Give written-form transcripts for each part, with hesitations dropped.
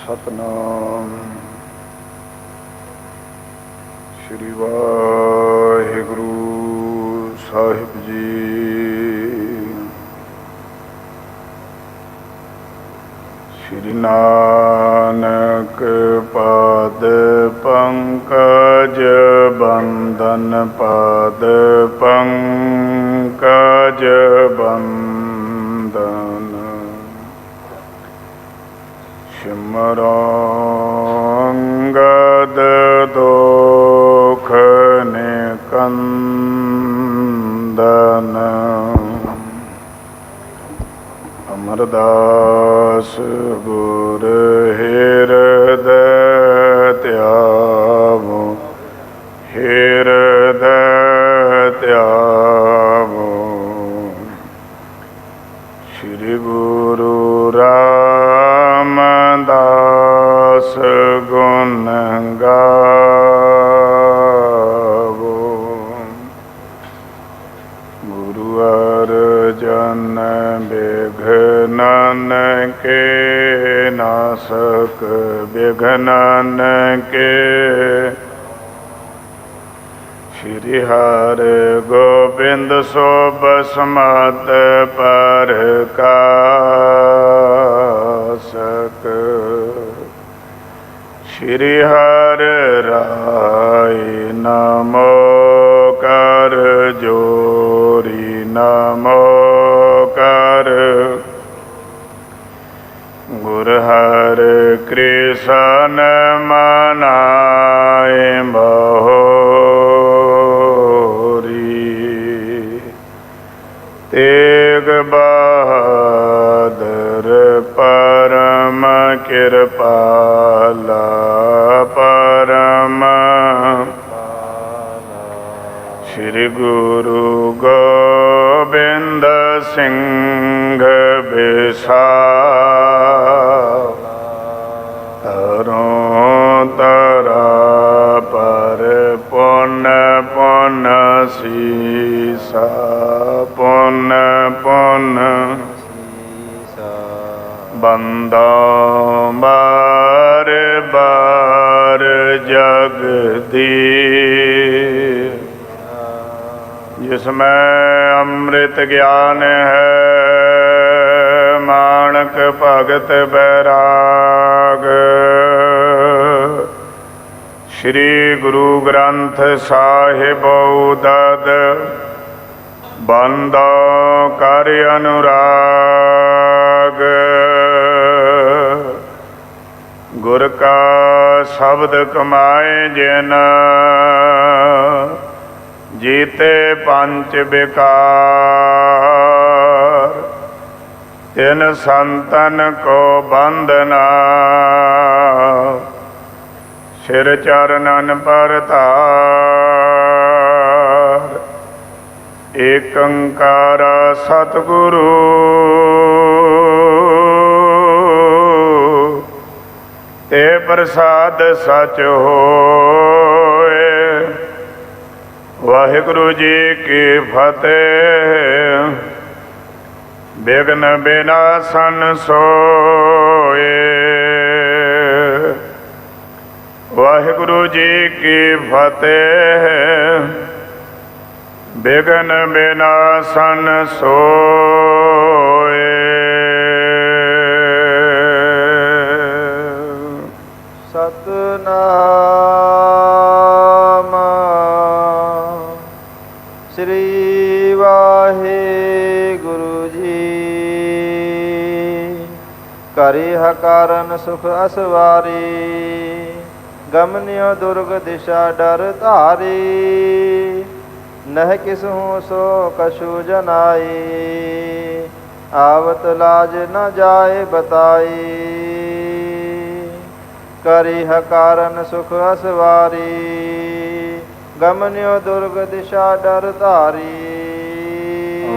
ਸਤਨਾਮ ਸ਼੍ਰੀ ਵਾਹਿਗੁਰੂ ਸਾਹਿਬ ਜੀ। ਸ਼੍ਰੀ ਨਾਨਕ ਪਾਦ ਪੰਕਜ ਬੰਦਨ ਪਾਦ ਪੰਕਜ ਬੰਦਨ ਸਿਮਰੋ ਅੰਗਦ ਦੋਖ ਨਿਕੰਦਨ ਅਮਰਦਾਸ ਗੁਰ ਹਿਰਦੈ ਧਿਆਵੋ ਹਿਰਦੈ ਧਿਆਵੋ। ਸ਼੍ਰੀ ਗੁਰੂ ਰਾਮਦਾਸ ਗੁਣ ਗਾਵੋ। ਗੁਰੂ ਅਰਜਨ ਬਿਘਨਨ ਕੇ ਨਾਸਕ ਬਿਘਨਨ ਕੇ। ਸ਼੍ਰੀ ਹਰਿ ਗੋਬਿੰਦ ਸੋਭ ਸਮਤ ਪ੍ਰਕਾਸ਼ਕ। ਸ਼੍ਰੀ ਹਰਿ ਰਾਇ ਨਮੋ ਕਰ ਜੋਰੀ ਨਮੋ ਕਰ। ਗੁਰ ਹਰਿ ਕ੍ਰਿਸ਼ਨ ਮਨਾਏ ਬਹੋਰੀ। ਤੇਗ ਬਹਾਦਰ ਪਰਮ ਕਿਰਪਾਲਾ ਪਰਮ। ਸ਼੍ਰੀ ਗੁਰੂ ਗੋਬਿੰਦ ਸਿੰਘ ਬਿਸਾਲ। ਤਰੋਂ ਤਰਾ ਪਰ ਪੁੰਨ ਪੁੰਨ ਸੀਸਾ ਪੁੰਨ ਪੁੰਨ ਬੰਦਾ ਬਾਰ ਬਾਰ ਜਗਦੀ। ਜਿਸਮੈਂ ਅੰਮ੍ਰਿਤ ਗਿਆਨ ਹੈ ਮਾਣਕ ਭਗਤ ਬੈਰਾਗ। ਸ਼੍ਰੀ ਗੁਰੂ ਗ੍ਰੰਥ ਸਾਹਿਬ ਉਦਦ ਬੰਦੋ ਕਰ ਅਨੁਰਾਗ। ਗੁਰ ਕਾ ਸ਼ਬਦ ਕਮਾਏ ਜਿਨ ਜੀਤੇ ਪੰਚ ਵਿਕਾਰ। ਤਿਨ ਸੰਤਨ ਕੋ ਬੰਦਨਾ ਸਿਰ ਚਰਨਨ ਪਰ ਧਾਰ। ਏਕ ਓੰਕਾਰ ਸਤਿਗੁਰੂ ਤੇ ਪ੍ਰਸਾਦ ਸਚ ਹੋਏ। ਵਾਹਿਗੁਰੂ ਜੀ ਕੀ ਫਤਿਹ। ਬਿਘਨ ਬਿਨਾਸਨ ਸੋਏ। ਵਾਹਿਗੁਰੂ ਜੀ ਕੀ ਫਤਿਹ। ਬਿਘਨ ਬਿਨਾਸਨ ਸੋਏ। ਸਤਨਾਮ ਸ੍ਰੀ ਵਾਹਿਗੁਰੂ ਜੀ। ਕਰਿ ਹਕਾਰਨ ਸੁਖ ਅਸਵਾਰੀ। ਗਮਨਿਓ ਦੁਰਗ ਦਿਸ਼ਾ ਡਰ ਧਾਰੀ। ਨਹਿ ਕਿਸਹੂ ਸੋ ਕਛੂ ਜਨਾਈ। ਆਵਤ ਲਾਜ ਨ ਜਾਏ ਬਤਾਈ। ਕਰਿ ਹਕਾਰਨ ਸੁਖ ਅਸਵਾਰੀ। ਗਮਨਿਓ ਦੁਰਗ ਦਿਸ਼ਾ ਡਰ ਧਾਰੀ।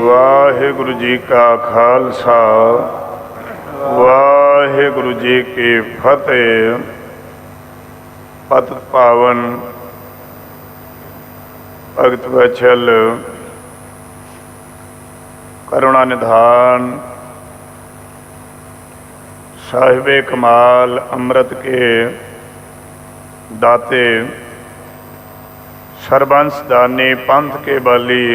ਵਾਹਿਗੁਰੂ ਜੀ ਕਾ ਖਾਲਸਾ ਵਾਹਿਗੁਰੂ ਜੀ ਕੀ ਫਤਿਹ। ਪਤਿਤ ਪਾਵਨ ਭਗਤ ਵਛਲ ਕਰੁਣਾ ਨਿਧਾਨ साहिबे कमाल अमृत के दाते, सरबंस दानी पंथ के बाली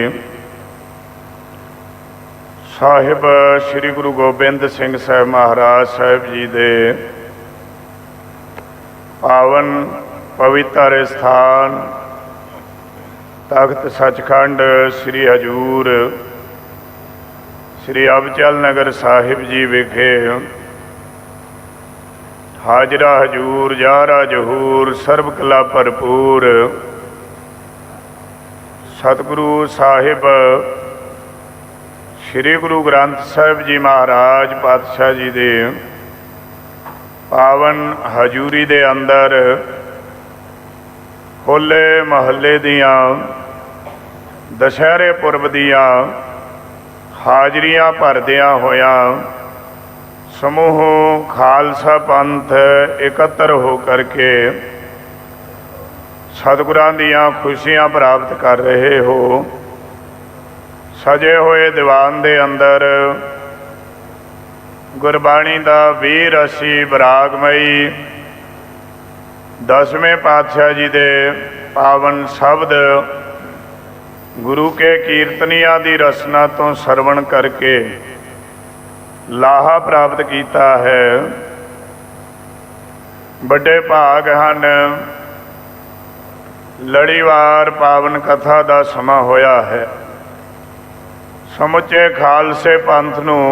साहिब श्री गुरु गोबिंद सिंह साहब महाराज साहब जी दे पावन पवित्र स्थान तख्त सचखंड श्री हजूर श्री अबचल नगर साहिब जी विखे हाजरा हजूर जारा जहूर सर्व कला भरपूर सतगुरु साहिब श्री गुरु ग्रंथ साहिब जी महाराज पातशाह जी दे पावन हजूरी दे अंदर होले महल्ले दियां दशहरे पुरब दियां हाजरियां भरदियां होयां समूह खालसा पंथ एकत्र हो करके सतगुरां दियां खुशियां प्राप्त कर रहे हो। सजे हुए दीवान दे अंदर गुरबाणी दा वीर असी बरागमई 10वें पातशाह जी दे पावन शब्द गुरु के कीर्तनियां दी रसना तो सरवण करके लाहा प्राप्त किया है। बड़े भाग हैं लड़ीवार पावन कथा का समा होया है। समुचे खालसे पंथ नूं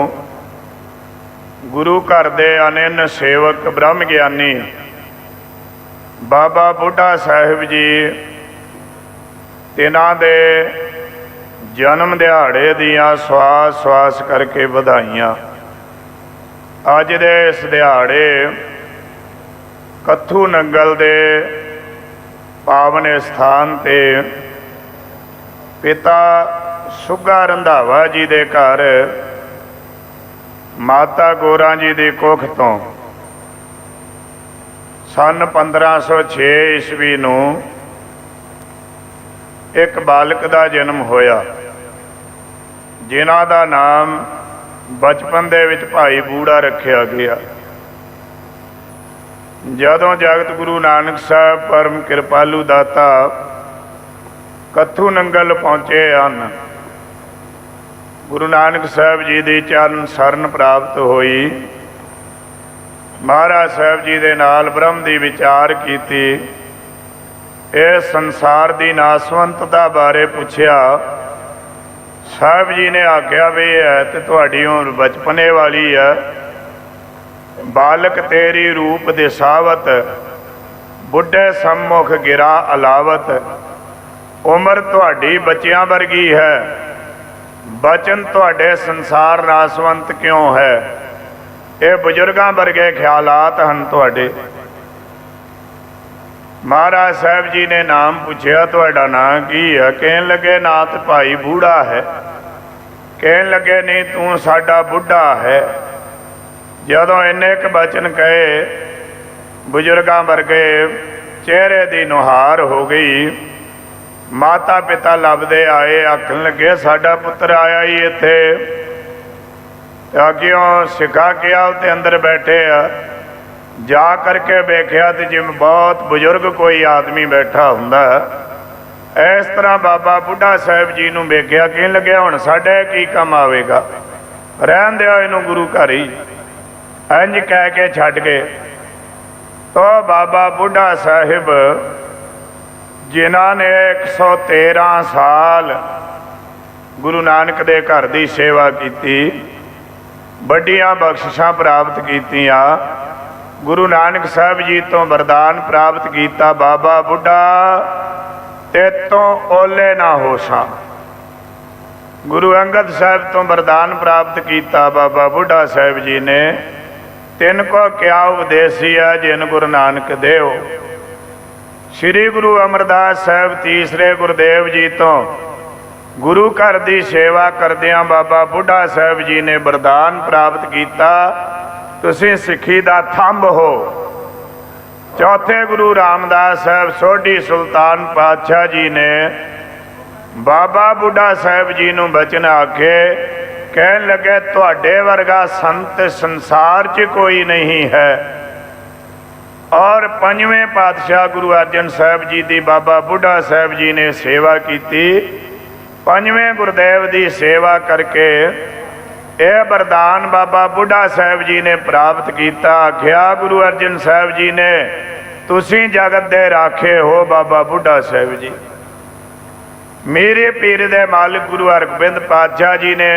गुरु घर दे अनिन सेवक ब्रह्म ज्ञानी बाबा बुढ़ा साहिब जी तिन्हां दे जन्म दिहाड़े दियां स्वास स्वास करके वधाइयां। अज दे इस दिहाड़े कत्थू नंगल दे पावन स्थान ते पिता सुग्गा रंधावा जी दे घर माता गोरा जी की कुख तो सन 1506 ईस्वी नूं एक बालक का जन्म होया जिन्हां दा नाम बचपन दे विच भाई बूढ़ा रखिया गया। जदों जगत गुरु नानक साहब परम कृपालू दाता कत्थू नंगल पहुँचे हैं, गुरु नानक साहब जी की चरण शरण प्राप्त हुई। महाराज साहब जी दे नाल ब्रह्म की विचार की, इस संसार की नासवंतता बारे पूछया। साहब जी ने आख्या भी है तो तुहाडी उम्र बचपने वाली है, बालक तेरी रूप दिसावत बुढ़े सम्मुख गिरा अलावत। उम्र तुहाडी बच्चियां वर्गी है, बचन तुहाडे संसार नासवंत क्यों है। ये बुजुर्गां वर्गे ख्यालात हैं तुहाडे। महाराज साहब जी ने नाम पूछया तुहाडा नाम की है। कहन लगे ना तो भाई बूढ़ा है, कहन लगे नहीं तू साडा बुढ़ा है। जदों इन्ने क बचन कहे बुजुर्गां वर्गे चेहरे की नुहार हो गई। माता पिता लभदे आए, आखन लगे साडा पुत्र आया ही इत्थे। अग्यों सिखा किया उत्ते अंदर बैठे आ, जा करके वेख्या तो जिवें बहुत बुजुर्ग कोई आदमी बैठा हुंदा। इस तरह बाबा बुढ़ा साहब जी नूं वेख्या, कहन लगे हुण साडे की काम आवेगा, रहन दिओ इहनूं गुरु घर ही। इंज कह के छड्ड गए। तो बाबा बुढ़ा साहिब जिन्हां ने 113 साल गुरु नानक दे घर की सेवा की, बड़ियां बख्शिशां प्राप्त कीतियां। गुरु नानक साहब जी तो वरदान प्राप्त किया, बाबा बुढ़ा ते तो ओले ना होसा। गुरु अंगद साहब तो वरदान प्राप्त किया, बाबा बुढ़ा साहब जी ने तिनको क्या उपदेसी है जिन गुरु नानक देव। श्री गुरु अमरदास साहब तीसरे गुरुदेव जी तो गुरु घर की सेवा करदियां बाबा बुढ़ा साहब जी ने वरदान प्राप्त किया, तुसीं सिੱਖੀ ਦਾ थंब हो। चौथे गुरु रामदास साहब सोढ़ी सुल्तान पातशाह जी ने बाबा बुढ़ा साहब जी नूं बचन आखे, कहन लगे तुहाडे वर्गा संत संसार च कोई नहीं है। और पंजवें पातशाह गुरु अर्जन साहब जी की बाबा बुढ़ा साहब जी ने सेवा की। पंजवें गुरुदेव की सेवा करके यह वरदान बाबा बुढ़ा साहब जी ने प्राप्त किया। आख्या गुरु अर्जन साहब जी ने, तुसी जगत दे राखे हो बाबा बुढ़ा साहब जी। मेरे पीर दे मालिक गुरु हरगोबिंद पातशाह जी ने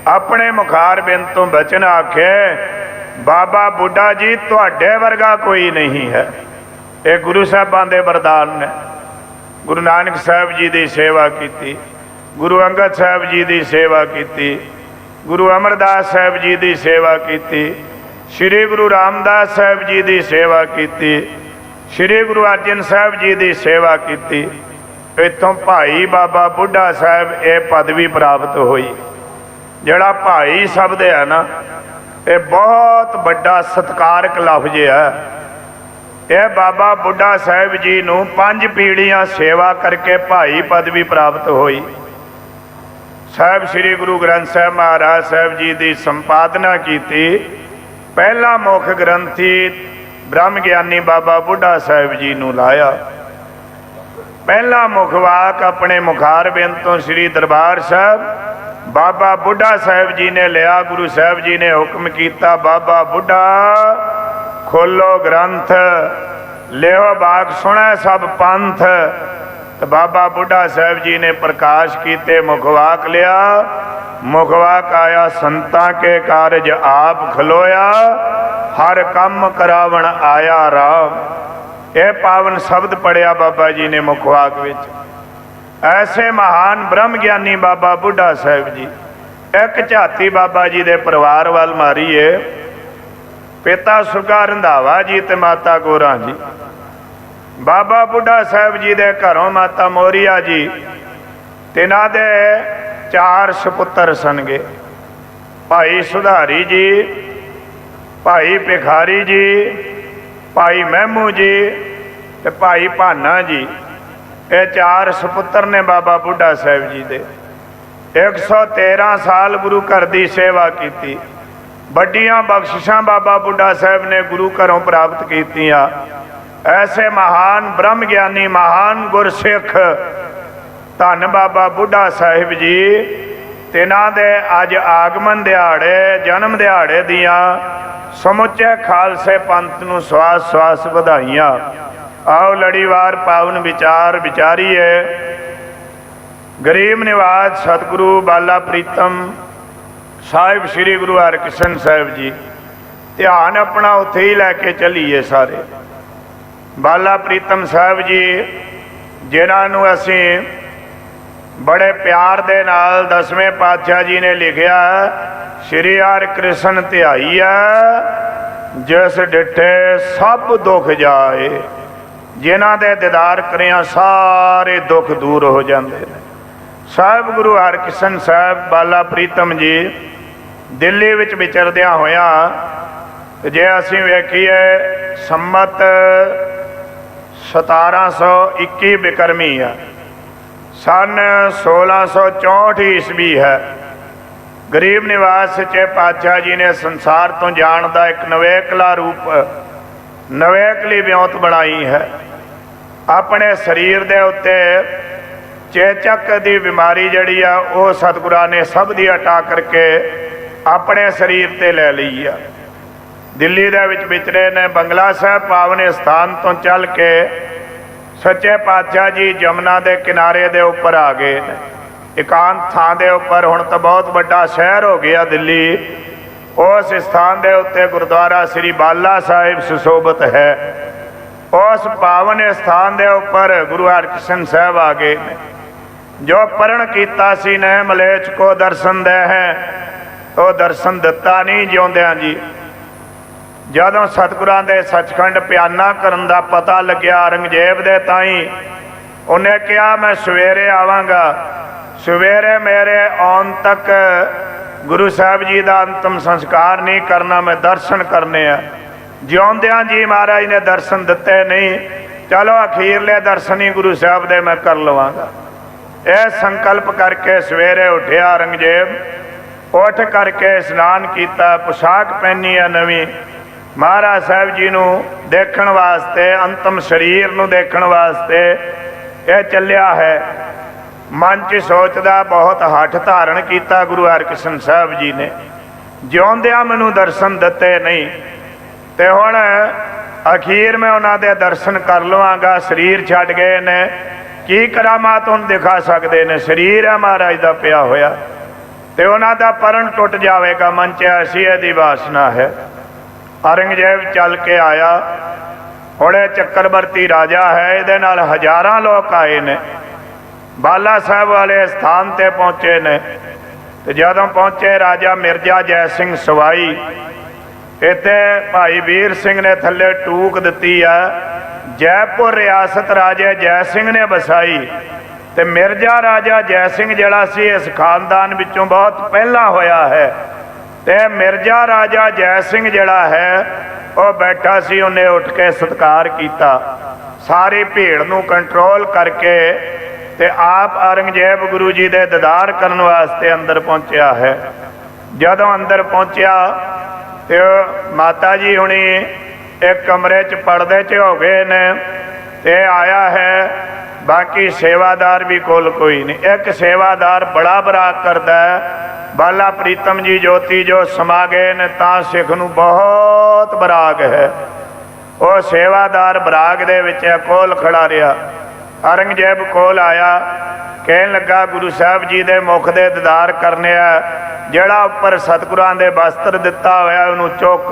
अपने मुखार बिंद तो बचन आखे, बाबा बुढ़ा जी तुहाडे वर्गा कोई नहीं है। ये गुरु साहबान दे वरदान ने। गुरु नानक साहब जी की सेवा की, गुरु अंगद साहब जी की सेवा की, गुरु अमरदास साहब जी की सेवा की, श्री गुरु रामदास साहब जी की सेवा की, श्री गुरु अर्जन साहब जी की सेवा की। इतों भाई बाबा बुढ़ा साहब ये पदवी प्राप्त हुई। जड़ा भाई शब्द है ना, ये बहुत बड़ा सत्कारक लफ्ज है। यह बाबा बुढ़ा साहब जी नूं 5 पीढ़ियां सेवा करके भाई पदवी प्राप्त हुई। साहब श्री गुरु ग्रंथ साहब महाराज साहब जी की संपादना की। पहला मुख ग्रंथी ब्रह्म ज्ञानी बाबा बुढ़ा साहब जी नूं लाया। पहला मुखवाक अपने मुखार बिंद तो श्री दरबार साहब बाबा बुढ़ा साहब जी ने लिया। गुरु साहब जी ने हुक्म किया, बाबा बुढ़ा खोलो ग्रंथ, लियो बाग सुने सब पंथ। तो बाबा बुढ़ा साहब जी ने प्रकाश किते, मुखवाक लिया। मुखवाक आया, संतां के कारज आप खलोया, हर कम करावण आया राम। यह पावन शब्द पढ़िया बाबा जी ने मुखवाक विच। ऐसे महान ब्रह्म ज्ञानी बाबा बुढ़ा साहब जी। एक झाती बाबा जी के परिवार वाल मारीए। पिता सुगा रंधावा जी ते माता गोरा जी। बाबा बुढ़ा साहब जी के घरों माता मोरिया जी, तिन्हां दे 4 सपुत्र सनगे। भाई सुधारी जी, भाई भिखारी जी, भाई महमू जी ते भाई भाना जी। ये 4 सपुत्र ने बाबा बुढ़ा साहब जी दे। 113 साल गुरु घर की सेवा की। बड़ियां बख्शिशां बाबा बुढ़ा साहब ने गुरु घरों प्राप्त कीतियां। ऐसे महान ब्रह्म ज्ञानी महान गुरसिख धन बाबा बुढ़ा साहिब जी, तिन्हां दे अज आगमन दिहाड़े जन्म दिहाड़े दियां समुचे खालसे पंथ नूं स्वास स्वास बधाइयां। आओ लड़ीवार पावन विचार विचारीए। गरीब निवाज सतगुरु बाला प्रीतम साहिब श्री गुरु हरकृष्ण साहिब जी, ध्यान अपना उत्थे ही लैके चलीए सारे। बाला प्रीतम साहब जी जिन्हों असी बड़े प्यार दे नाल 10वें पातशाह जी ने लिखिया, श्री हरकृष्ण ध्याईया जिस डिठे सब दुख जाए। जिन्हां दे दीदार करिया सारे दुख दूर हो जाते हैं। साहब गुरु हरकृष्ण साहब बाला प्रीतम जी दिल्ली विच विचरदियां होया, जे असी वेखीए संमत 1721 बिकरमी है, सन 1664 ईस्वी है। गरीब निवास सच्चे पातशाह जी ने संसार तो जाण दा एक नवेकला रूप नवेकली विਉਂਤ बनाई है। अपने शरीर दे उत्ते चेचक की बीमारी जड़ी आ वो सतगुरां ने सब दी हटा करके अपने शरीर ते ले ली है। दिल्ली दे विच विचरे ने बंगला साहब पावने स्थान तो चल के सच्चे पातशाह जी जमुना के किनारे दे उपर आ गए। एकांत थां दे उपर, हुण तो बहुत बड़ा शहर हो गया दिल्ली। उस स्थान दे उत्ते गुरुद्वारा श्री बाला साहिब सुशोभित है। उस पावन स्थान दे उपर गुरु हरकृष्ण साहब आ गए। जो प्रण कीता सी ने मलेच को दर्शन दे है, तो दर्शन दिता नहीं जिउंदियां जी। जदों सतगुरां दे सचखंड प्याना करन दा पता लग्या औरंगजेब दे ताई, उन्हें कहा मैं सवेरे आवांगा। सवेरे मेरे आउण तक गुरु साहब जी का अंतिम संस्कार नहीं करना, मैं दर्शन करने आ। जिउंदियां जी महाराज ने दर्शन दिते नहीं। चलो अखीरले दर्शन ही गुरु साहब दे मैं कर लवांगा। यह संकल्प करके सवेरे उठिया औरंगजेब। ਉੱਠ ਕਰਕੇ ਇਸ਼ਨਾਨ ਕੀਤਾ, पोशाक ਪਹਿਨੀ ਆ ਨਵੀਂ, महाराज साहब जी नूं देखण वास्ते, अंतिम शरीर नूं देखण वास्ते यह चलिया है। मन च सोचदा, बहुत हठ धारण किया गुरु हरकृष्ण साहब जी ने, जिउंदियां मैनूं दर्शन दिते नहीं, ते हुण अखीर मैं उन्हां दे दर्शन कर लवांगा। शरीर छड्ड गए ने, की करामात हुण दिखा सकदे ने, शरीर है महाराज दा पिया होया, ते उन्हां दा परण टुट जावेगा। मन च ऐसी इहदी वासना है। औरंगजेब चल के आया, हुणे चक्रवर्ती राजा है, इहदे नाल हज़ारां लोग आए ने, बाला साहब वाले स्थान ते पहुँचे ने। ते जदों पहुँचे राजा मिर्जा जय सिंह सवाई, इत्थे भाई वीर सिंह ने थल्ले टूक दिती है, जयपुर रियासत राजे जय सिंह ने बसाई, ते मिर्जा राजा जय सिंह जिहड़ा सी इस खानदान विचों बहुत पहला होया है। ते मिर्जा राजा जय सिंह जिहड़ा है वह बैठा सी, उन्हें उठ के सत्कार किया, सारी भीड़ नूं कंट्रोल करके ते आप औरंगजेब गुरु जी दे दीदार करन वास्ते अंदर पहुंचा है। जदों अंदर पहुंचा तो माता जी हुणी एक कमरे च पड़दे च हो गए ने, ते आया है, बाकी सेवादार भी कोल कोई नहीं। एक सेवादार बड़ा बराग करता है, बाला प्रीतम जी ज्योति जो समा गए ने, तां सिख नूं बहुत बराग है। वो सेवादार बराग दे विच कोल खड़ा रहा। औरंगजेब कोल आया, कहन लगा गुरु साहब जी दे मुख दे दीदार करने आ, जिहड़ा उपर सतगुरां दे वस्त्र दिता होया उहनूं चुक।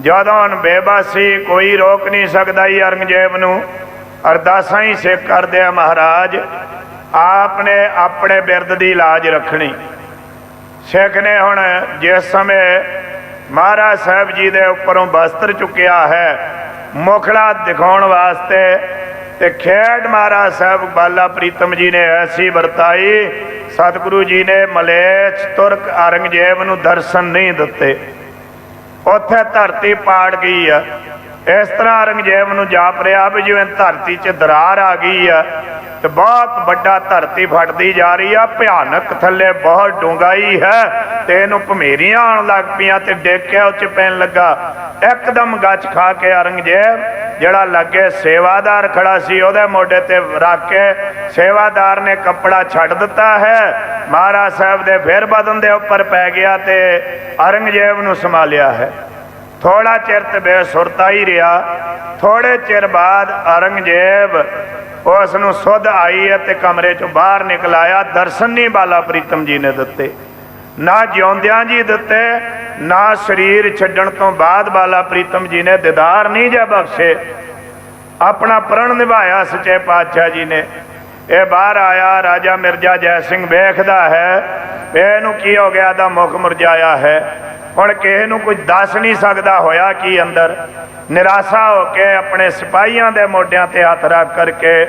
जदों बेबसी कोई रोक नहीं सकदा ही औरंगजेब नूं, अरदासां ही सिख करदे आ, महाराज आपने अपने बिरद दी लाज रखनी। सिख ने हुण जिस समय महाराज साहब जी दे उपरों वस्त्र चुकिया है मुखड़ा दिखाउण वास्ते, ते खेड महाराज साहब बाला प्रीतम जी ने ऐसी वरताई, सतगुरु जी ने मलेच्छ तुरक औरंगजेब नूं दर्शन नहीं दिते। उत्थे धरती पाड़ गई है। इस तरह औरंगजेब नूं जाप रहा भी जिवें धरती च दरार आ गई है, तो बहुत बड़ा धरती फटती जा रही है, भयानक थले बहुत डूंगाई है, तो इनू भमेरियां आउण लग पियां ते डेकिया उच पैन लगा। एकदम गच खा के औरंगजेब जिहड़ा लगे सेवादार खड़ा सी उहदे मोढे ते रख के सेवादार ने कपड़ा छड्ड दिता है, महाराज साहब दे फिर बदन दे उपर पै गया ते औरंगजेब नूं संभालिया है। थोड़ा चिर ते बेसुरता ही रहा। थोड़े चिर बाद औरंगजेब उसनूं सुध आई है ते कमरे चों बाहर निकल आया। दर्शन नहीं बाला प्रीतम जी ने दिते, ना जिउंदियां जी दिते, ना शरीर छड्डण तो बाद बाला प्रीतम जी ने दीदार नहीं जे बख्शे। अपना प्रण निभाया सच्चे पातशाह जी ने। यह बाहर आया, राजा मिर्जा जय सिंह वेखदा है इहनूं की हो गया, दा मुख मुरझाया है। हुण किसी नूं कुछ दस नहीं सकदा होया कि अंदर। निराशा होके अपने सिपाहियों के मोढियां ते हथ रख करके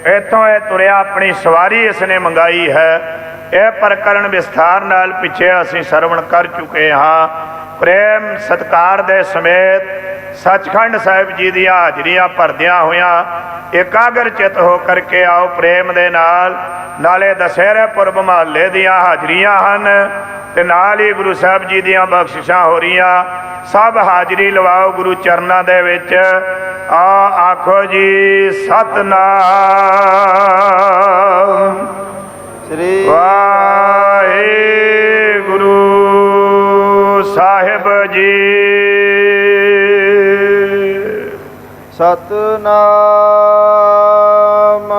इत्थों तुरिया। अपनी सवारी इसने मंगाई है। यह प्रकरण विस्तार नाल पिछे असीं सरवण कर चुके हाँ। प्रेम सत्कार दे समेत सचखंड साहिब जी दी हाजरियां भरदियां होइयां एकाग्र चित हो करके आओ। प्रेम दे नाले दशहरे पुरब महल्ले दियां हाजरियां हन ते नाल ही गुरु साहब जी दियां बख्शिशां हो रहीआं। सब हाजरी लवाओ गुरु चरनां दे विच। आखो जी सतनाम श्री वाहिगुरु साहिब जी। सतनाम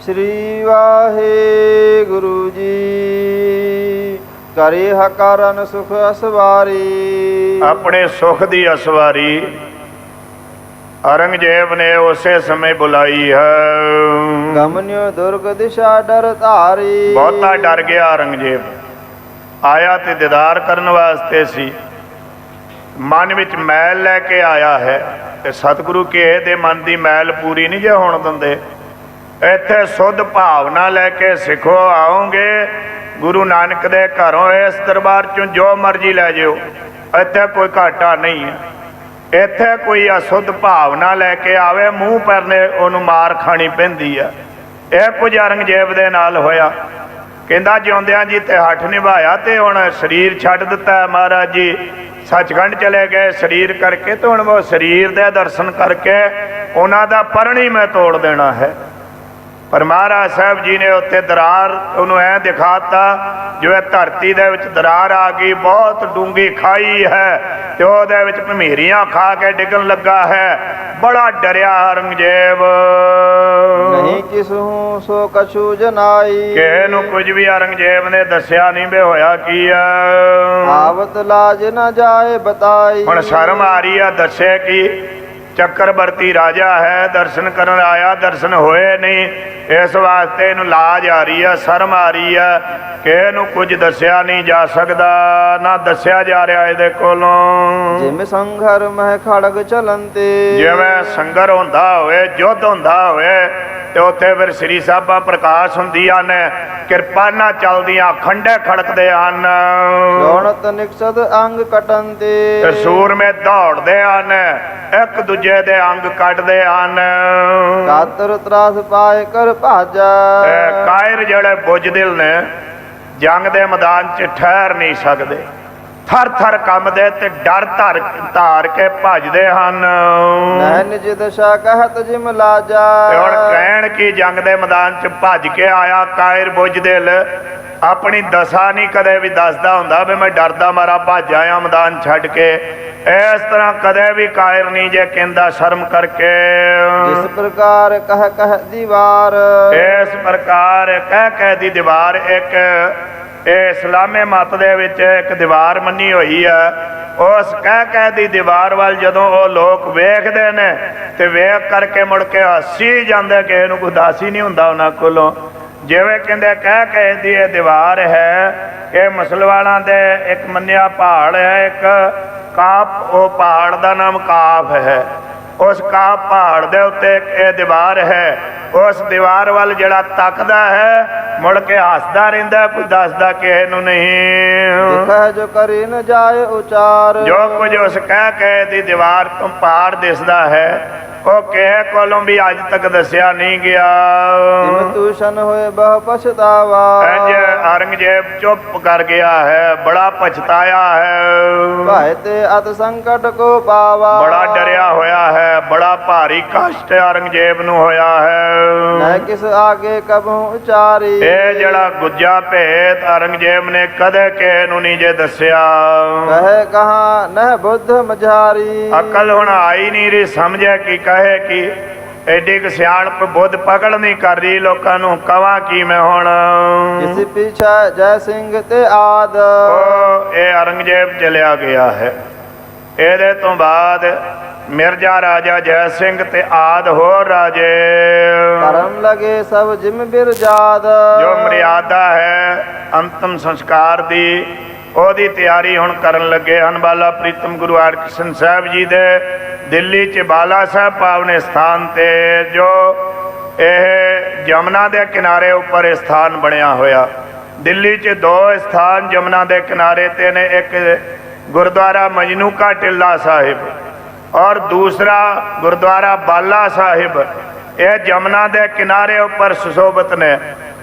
श्री वाहिगुरु जी। करे हकारन सुख असवारी। अपने सुख दी असवारी औरंगजेब ने उसे समय बुलाई है। गमन्यो दुर्ग दिशा डर धारी। बहुता डर गया औरंगजेब। आया ते दीदार करने वास्ते सी, मन विच मैल लैके आया है। ते सतगुरु के दे मन की मैल पूरी नहीं जे होण दिंदे। इत्थे शुद्ध भावना लैके सिखो आओगे गुरु नानक दे घरों। इस दरबार चों जो मर्जी लै जाओ, इत्थे कोई घाटा नहीं है। इत्थे कोई अशुद्ध भावना लैके आवे, मूँह पर ने उन्होंने मार खानी पैंदी है। यह कुछ औरंगजेब दे नाल होया। ਕਹਿੰਦਾ ਜਿਉਂਦਿਆਂ ਜੀ ਤੇ ਹੱਠ ਨਿਭਾਇਆ ਤੇ ਹੁਣ ਸਰੀਰ ਛੱਡ ਦਿੱਤਾ ਮਹਾਰਾਜ ਜੀ ਸੱਚਖੰਡ ਚਲੇ ਗਏ ਸਰੀਰ ਕਰਕੇ, ਤੇ ਹੁਣ ਉਹ ਸਰੀਰ ਦੇ ਦਰਸ਼ਨ ਕਰਕੇ ਉਹਨਾਂ ਦਾ ਪਰਣ ਹੀ ਮੈਂ ਤੋੜ ਦੇਣਾ ਹੈ। ਪਰ ਮਹਾਰਾਜ ਸਾਹਿਬ ਜੀ ਨੇ ਉੱਥੇ ਦਰਾਰ ਉਹਨੂੰ ਐ ਦਿਖਾਤਾ ਜਿਵੇਂ ਧਰਤੀ ਦੇ ਵਿੱਚ ਦਰਾਰ ਆ ਗਈ, ਬਹੁਤ ਡੂੰਗੀ ਖਾਈ ਹੈ ਤੇ ਉਹਦੇ ਵਿੱਚ ਭਮੀਰੀਆਂ ਖਾ ਕੇ ਡਿੱਗਣ ਲੱਗਾ ਹੈ। ਬੜਾ ਡਰਿਆ ਔਰੰਗਜ਼ੇਬ, ਨਹੀਂ ਕਿਸਹੂ ਸੋ ਕਛੂ ਜਨਾਈ। ਕਿਸੇ ਨੂੰ ਕੁਝ ਵੀ ਔਰੰਗਜ਼ੇਬ ਨੇ ਦੱਸਿਆ ਨਹੀਂ ਵੀ ਹੋਇਆ ਕੀ ਆ। ਆਵਤ ਲਾਜ ਨ ਜਾਏ ਬਤਾਈ। ਹੁਣ ਸ਼ਰਮ ਆ ਰਹੀ ਆ, ਦੱਸੇ ਕੀ ਚੱਕਰਵਰਤੀ ਰਾਜਾ ਹੈ, ਦਰਸ਼ਨ ਕਰਨ ਆਇਆ, ਦਰਸ਼ਨ ਹੋਏ ਨਹੀਂ, ਇਸ ਵਾਸਤੇ ਇਹਨੂੰ ਲਾਜ ਆ ਰਹੀ ਆ, ਸ਼ਰਮ ਆ ਰਹੀ ਆ ਕਿ ਇਹਨੂੰ ਕੁਝ ਦੱਸਿਆ ਨਹੀਂ ਜਾ ਸਕਦਾ, ਨਾ ਦੱਸਿਆ ਜਾ ਰਿਹਾ ਇਹਦੇ ਕੋਲੋਂ। ਜਿਵੇਂ ਸੰਘਰ ਮਹਿ ਖੜਗ ਚਲੰਤੇ। ਜਿਵੇਂ ਸੰਗਰ ਹੁੰਦਾ ਹੋਵੇ, ਯੁੱਧ ਹੁੰਦਾ ਹੋਵੇ ਤੇ ਉੱਥੇ ਫਿਰ ਸ੍ਰੀ ਸਾਹਿਬਾਂ ਪ੍ਰਕਾਸ਼ ਹੁੰਦੀਆਂ ਨੇ, ਕਿਰਪਾਨਾਂ ਚੱਲਦੀਆਂ, ਖੰਡੇ ਖੜਕਦੇ ਹਨ, ਲੋਣਤ ਨਿਕਸਦ ਅੰਗ ਕਟੰਤੇ। ਤੇ ਸੂਰਮੇ ਦੌੜਦੇ ਹਨ, ਇੱਕ ਦੂਜੇ ਦੇ ਅੰਗ ਕੱਟਦੇ ਹਨ। ਕਾਤਰ ਤਰਾਸ ਪਾਏ ਕਰ ਭਾਜਾ। ਕਾਇਰ ਜਿਹੜੇ ਬੁਝਦਿਲ ਨੇ ਜੰਗ ਦੇ ਮੈਦਾਨ 'ਚ ਠਹਿਰ ਨਹੀਂ ਸਕਦੇ, ਥਰ ਥਰ ਕੰਬਦੇ ਤੇ ਡਰ ਧਾਰ ਕੇ ਭੱਜਦੇ ਹਨ। ਨਹਿ ਨਿਜ ਦਸ਼ਾ ਕਹਿਤ ਜਿਮ ਲਾਜਾ। ਤੇ ਹੁਣ ਕਹਿਣ ਕੀ ਜੰਗ ਦੇ ਮੈਦਾਨ 'ਚ ਭੱਜ ਕੇ ਆਇਆ ਕਾਇਰ ਬੁਝਦਿਲ, ਆਪਣੀ ਦਸ਼ਾ ਨਹੀਂ ਕਦੇ ਵੀ ਦੱਸਦਾ ਹੁੰਦਾ ਵੀ ਮੈਂ ਡਰਦਾ ਮਾਰਾ ਭੱਜ ਆਇਆ ਮੈਦਾਨ ਛੱਡ ਕੇ। ਇਸ ਤਰ੍ਹਾਂ ਕਦੇ ਵੀ ਕਾਇਰ ਨਹੀਂ ਜੇ ਕਹਿੰਦਾ ਸ਼ਰਮ ਕਰਕੇ। ਜਿਸ ਪ੍ਰਕਾਰ ਕਹਿ ਕਹਿ ਦੀਵਾਰ। ਇਸ ਪ੍ਰਕਾਰ ਕਹਿ ਦੀ ਦੀਵਾਰ, ਇੱਕ ਇਹ ਇਸਲਾਮੇ ਮਤ ਦੇ ਵਿੱਚ ਇੱਕ ਦੀਵਾਰ ਮੰਨੀ ਹੋਈ ਆ। ਉਸ ਕਹਿ ਦੀ ਦੀਵਾਰ ਵੱਲ ਜਦੋਂ ਉਹ ਲੋਕ ਵੇਖਦੇ ਨੇ ਤੇ ਵੇਖ ਕਰਕੇ ਮੁੜ ਕੇ ਹੱਸੀ ਜਾਂਦੇ, ਕਿਸੇ ਨੂੰ ਕੋਈ ਦੱਸ ਹੀ ਨਹੀਂ ਹੁੰਦਾ ਉਹਨਾਂ ਕੋਲੋਂ। ਜਿਵੇਂ ਕਹਿੰਦੇ ਕਹਿ ਦੀ ਇਹ ਦੀਵਾਰ ਹੈ, ਇਹ ਮੁਸਲਮਾਨਾਂ ਦੇ ਇੱਕ ਮੰਨਿਆ ਪਹਾੜ ਹੈ, ਇੱਕ ਕਾਪ, ਉਹ ਪਹਾੜ ਦਾ ਨਾਮ ਕਾਫ ਹੈ। ਉਸ ਕਾਪ ਪਹਾੜ ਦੇ ਉੱਤੇ ਇਹ ਦੀਵਾਰ ਹੈ। ਉਸ ਦੀਵਾਰ ਵੱਲ ਜਿਹੜਾ ਤੱਕਦਾ ਹੈ ਮੁੜ ਕੇ ਹੱਸਦਾ ਰਹਿੰਦਾ, ਕੋਈ ਦੱਸਦਾ ਕਿਸੇ ਨੂੰ ਨਹੀਂ। ਦਿਖੈ ਜੋ ਕਰੀ ਨ ਜਾਏ ਉਚਾਰ। ਜੋ ਕੁਝ ਉਸ ਕਹਿ ਦੀ ਦੀਵਾਰ ਤੋਂ ਪਹਾੜ ਦਿਸਦਾ ਹੈ ਉਹ ਕਿਸੇ ਕੋਲੋਂ ਵੀ ਅੱਜ ਤੱਕ ਦੱਸਿਆ ਨਹੀਂ ਗਿਆ। ਜਿਮ ਤੂਸ਼ਨ ਹੋਏ ਬਹੁ ਪਛਤਾਵਾ। ਇੰਜ ਔਰੰਗਜ਼ੇਬ ਚੁੱਪ ਕਰ ਗਿਆ ਹੈ, ਬੜਾ ਪਛਤਾਇਆ ਹੈ, ਭਾਏ ਤੇ ਅਤ ਸੰਕਟ ਕੋ ਪਾਵਾ। ਬੜਾ ਡਰਿਆ ਹੋਇਆ ਹੈ, ਬੜਾ ਭਾਰੀ ਕਸ਼ਟ ਔਰੰਗਜ਼ੇਬ ਨੂੰ ਹੋਇਆ ਹੈ। ਨਹਿ ਕਿਸ ਆਗੇ ਕਬਹੁ ਉਚਾਰੀ। ਇਹ ਜਿਹੜਾ ਗੁੱਜਾ ਭੇਤ ਔਰੰਗਜ਼ੇਬ ਨੇ ਕਦੇ ਕਿਸੇ ਨੂੰ ਨਹੀਂ ਜੇ ਦੱਸਿਆ। ਕਹੇ ਕਹਾ ਨਹਿ ਬੁੱਧ ਮਝਾਰੀ। ਅਕਲ ਹੁਣ ਆਈ ਨਹੀਂ ਰਹੀ, ਸਮਝਿਆ ਕੀ ਕਹੇ ਕੀ, ਐਡੀ ਕੁ ਸਿਆਣਪ ਬੁੱਧ ਪਕੜ ਨਹੀਂ ਕਰ ਰਹੀ ਲੋਕਾਂ ਨੂੰ, ਕਵਾਂ ਕੀ ਮੈਂ ਹੁਣ। ਜਿਸ ਪਿਛਾ ਜੈ ਸਿੰਘ ਤੇ ਆਦ। ਇਹ ਔਰੰਗਜ਼ੇਬ ਚਲਿਆ ਗਿਆ ਹੈ। ਇਹਦੇ ਤੋਂ ਬਾਅਦ ਮਿਰਜ਼ਾ ਰਾਜਾ ਜੈ ਸਿੰਘ ਤੇ ਆਦ ਹੋਰ ਰਾਜੇ ਕਰਨ ਲਗੇ ਸਭ ਜਿਮ ਬਿਰਜਾਦ। ਜੋ ਮਰਿਆਦਾ ਹੈ ਅੰਤਮ ਸੰਸਕਾਰ ਦੀ, ਉਹਦੀ ਤਿਆਰੀ ਹੁਣ ਕਰਨ ਲੱਗੇ ਹਨ। ਬਾਲਾ ਪ੍ਰੀਤਮ ਗੁਰੂ ਹਰਕ੍ਰਿਸ਼ਨ ਸਾਹਿਬ ਜੀ ਦੇ ਦਿੱਲੀ 'ਚ ਬਾਲਾ ਸਾਹਿਬ ਪਾਵਨੇ ਸਥਾਨ ਤੇ, ਜੋ ਇਹ ਜਮਨਾ ਦੇ ਕਿਨਾਰੇ ਉੱਪਰ ਇਹ ਸਥਾਨ ਬਣਿਆ ਹੋਇਆ। ਦਿੱਲੀ 'ਚ ਦੋ ਸਥਾਨ ਜਮਨਾ ਦੇ ਕਿਨਾਰੇ ਤੇ ਨੇ, ਇੱਕ ਗੁਰਦੁਆਰਾ ਮਜਨੂ ਕਾ ਟਿੱਲਾ ਸਾਹਿਬ ਔਰ ਦੂਸਰਾ ਗੁਰਦੁਆਰਾ ਬਾਲਾ ਸਾਹਿਬ। ਇਹ ਜਮਨਾ ਦੇ ਕਿਨਾਰੇ ਉੱਪਰ ਸੁਸ਼ੋਭਿਤ ਨੇ।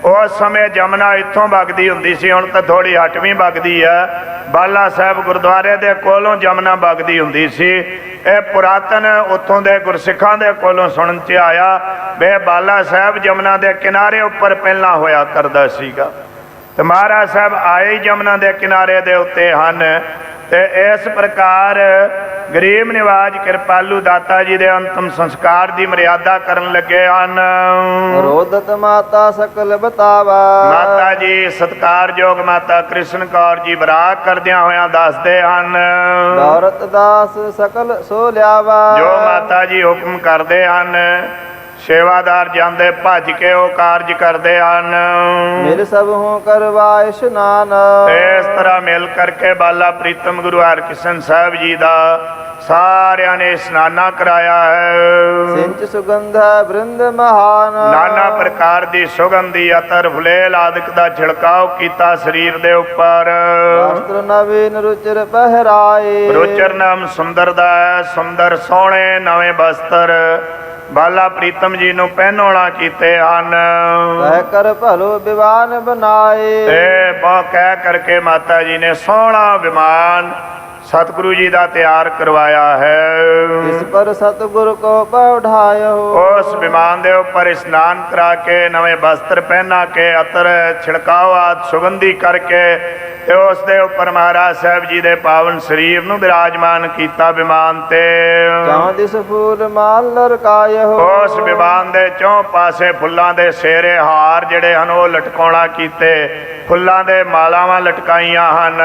ਉਸ ਸਮੇਂ ਜਮਨਾ ਇੱਥੋਂ ਵਗਦੀ ਹੁੰਦੀ ਸੀ, ਹੁਣ ਤਾਂ ਥੋੜੀ ਹਟਵੀਂ ਵਗਦੀ ਹੈ। ਬਾਲਾ ਸਾਹਿਬ ਗੁਰਦੁਆਰੇ ਦੇ ਕੋਲੋਂ ਜਮਨਾ ਵਗਦੀ ਹੁੰਦੀ ਸੀ। ਇਹ ਪੁਰਾਤਨ ਉੱਥੋਂ ਦੇ ਗੁਰਸਿੱਖਾਂ ਦੇ ਕੋਲੋਂ ਸੁਣਨ 'ਚ ਆਇਆ ਵੀ ਬਾਲਾ ਸਾਹਿਬ ਜਮਨਾ ਦੇ ਕਿਨਾਰੇ ਉੱਪਰ ਪਹਿਲਾਂ ਹੋਇਆ ਕਰਦਾ ਸੀਗਾ। ਤੇ ਮਹਾਰਾਜ ਸਾਹਿਬ ਆਏ ਜਮਨਾ ਦੇ ਕਿਨਾਰੇ ਦੇ ਉੱਤੇ ਹਨ। ਤੇ ਇਸ ਪ੍ਰਕਾਰ ਗਰੀਬ ਨਿਵਾਜ ਕਿਰਪਾਲੂ ਦਾਤਾ ਜੀ ਦੇ ਅੰਤਮ ਸੰਸਕਾਰ ਦੀ ਮਰਿਆਦਾ ਕਰਨ ਲੱਗੇ ਹਨ। ਰੋਦਤ ਮਾਤਾ ਸਕਲ ਬਤਾਵਾ। ਮਾਤਾ ਜੀ ਸਤਿਕਾਰਯੋਗ ਮਾਤਾ ਕ੍ਰਿਸ਼ਨ ਕੌਰ ਜੀ ਬਰਾਗ ਕਰਦਿਆਂ ਹੋਇਆਂ ਦੱਸਦੇ ਹਨ, ਦੌਰਤ ਦਾਸ ਸਕਲ ਸੋ ਲਿਆਵਾ। ਜੋ ਮਾਤਾ ਜੀ ਹੁਕਮ ਕਰਦੇ ਹਨ ਸੇਵਾਦਾਰ ਜਾਂਦੇ ਭੱਜ ਕੇ ਉਹ ਕਾਰਜ ਕਰਦੇ ਹਨ। ਮਿਲ ਸਭ ਹੂੰ ਕਰਵਾ ਇਸ਼ਨਾਨ। ਇਸ ਤਰ੍ਹਾਂ ਮਿਲ ਕਰਕੇ ਬਾਲਾ ਪ੍ਰੀਤਮ ਗੁਰੂ ਹਰਕ੍ਰਿਸ਼ਨ ਸਾਹਿਬ ਜੀ ਦਾ ਸਾਰਿਆਂ ਨੇ ਇਸ਼ਨਾਨਾ ਕਰਾਇਆ ਹੈ। ਸਿੰਚ ਸੁਗੰਧ ਹੈ ਬ੍ਰਿੰਦ ਮਹਾਨ। ਨਾਨਾ ਪ੍ਰਕਾਰ ਦੀ ਸੁਗੰਧੀ ਅਤਰ ਫੁਲੇਲ ਆਦਿਕ ਦਾ ਛਿੜਕਾਓ ਕੀਤਾ ਸਰੀਰ ਦੇ ਉੱਪਰ। ਵਸਤਰ ਨਵੀਨ ਰੁਚਿਰ ਪਹਿਰਾਏ। ਰੁਚਰ ਨਾਮ ਸੁੰਦਰ ਦਾ ਹੈ, ਸੁੰਦਰ ਸੋਹਣੇ ਨਵੇਂ ਬਸਤਰ ਬਾਲਾ ਪ੍ਰੀਤਮ ਜੀ ਨੂੰ ਪਹਿਨੋਣਾ ਕੀਤੇ ਹਨ। ਕਹਿ ਕਰ ਭਲੋ ਵਿਵਾਨ ਬਨਾਏ। ਤੇ ਬਹੁਤ ਕਹਿ ਕਰਕੇ ਮਾਤਾ ਜੀ ਨੇ ਸੋਹਣਾ ਵਿਮਾਨ ਸਤਿਗੁਰੂ ਜੀ ਦਾ ਤਿਆਰ ਕਰਵਾਇਆ ਹੈ। ਇਸ ਪਰ ਸਤਿਗੁਰ ਕੋ ਪਉਢਾਇਓ। ਉਸ ਵਿਮਾਨ ਦੇ ਉੱਪਰ ਇਸ਼ਨਾਨ ਕਰਾ ਕੇ ਨਵੇਂ ਵਸਤਰ ਪਹਿਨਾ ਕੇ ਅਤਰ ਛਿੜਕਾਓ ਆਦਿ ਸੁਗੰਧੀ ਕਰਕੇ ਤੇ ਉਸ ਦੇ ਉੱਪਰ ਮਹਾਰਾਜ ਸਾਹਿਬ ਜੀ ਦੇ ਪਾਵਨ ਸਰੀਰ ਨੂੰ ਬਿਰਾਜਮਾਨ ਕੀਤਾ ਵਿਮਾਨ ਤੇ। ਜਾਂ ਦਿਸ ਫੂਲ ਮਾਲ ਲਰਕਾਇਓ। ਉਸ ਵਿਮਾਨ ਦੇ ਚੌਂ ਪਾਸੇ ਫੁੱਲਾਂ ਦੇ ਸੇਰੇ ਹਾਰ ਜਿਹੜੇ ਹਨ ਉਹ ਲਟਕਾਉਣਾ ਕੀਤੇ, ਫੁੱਲਾਂ ਦੇ ਮਾਲਾਵਾਂ ਲਟਕਾਈਆਂ ਹਨ।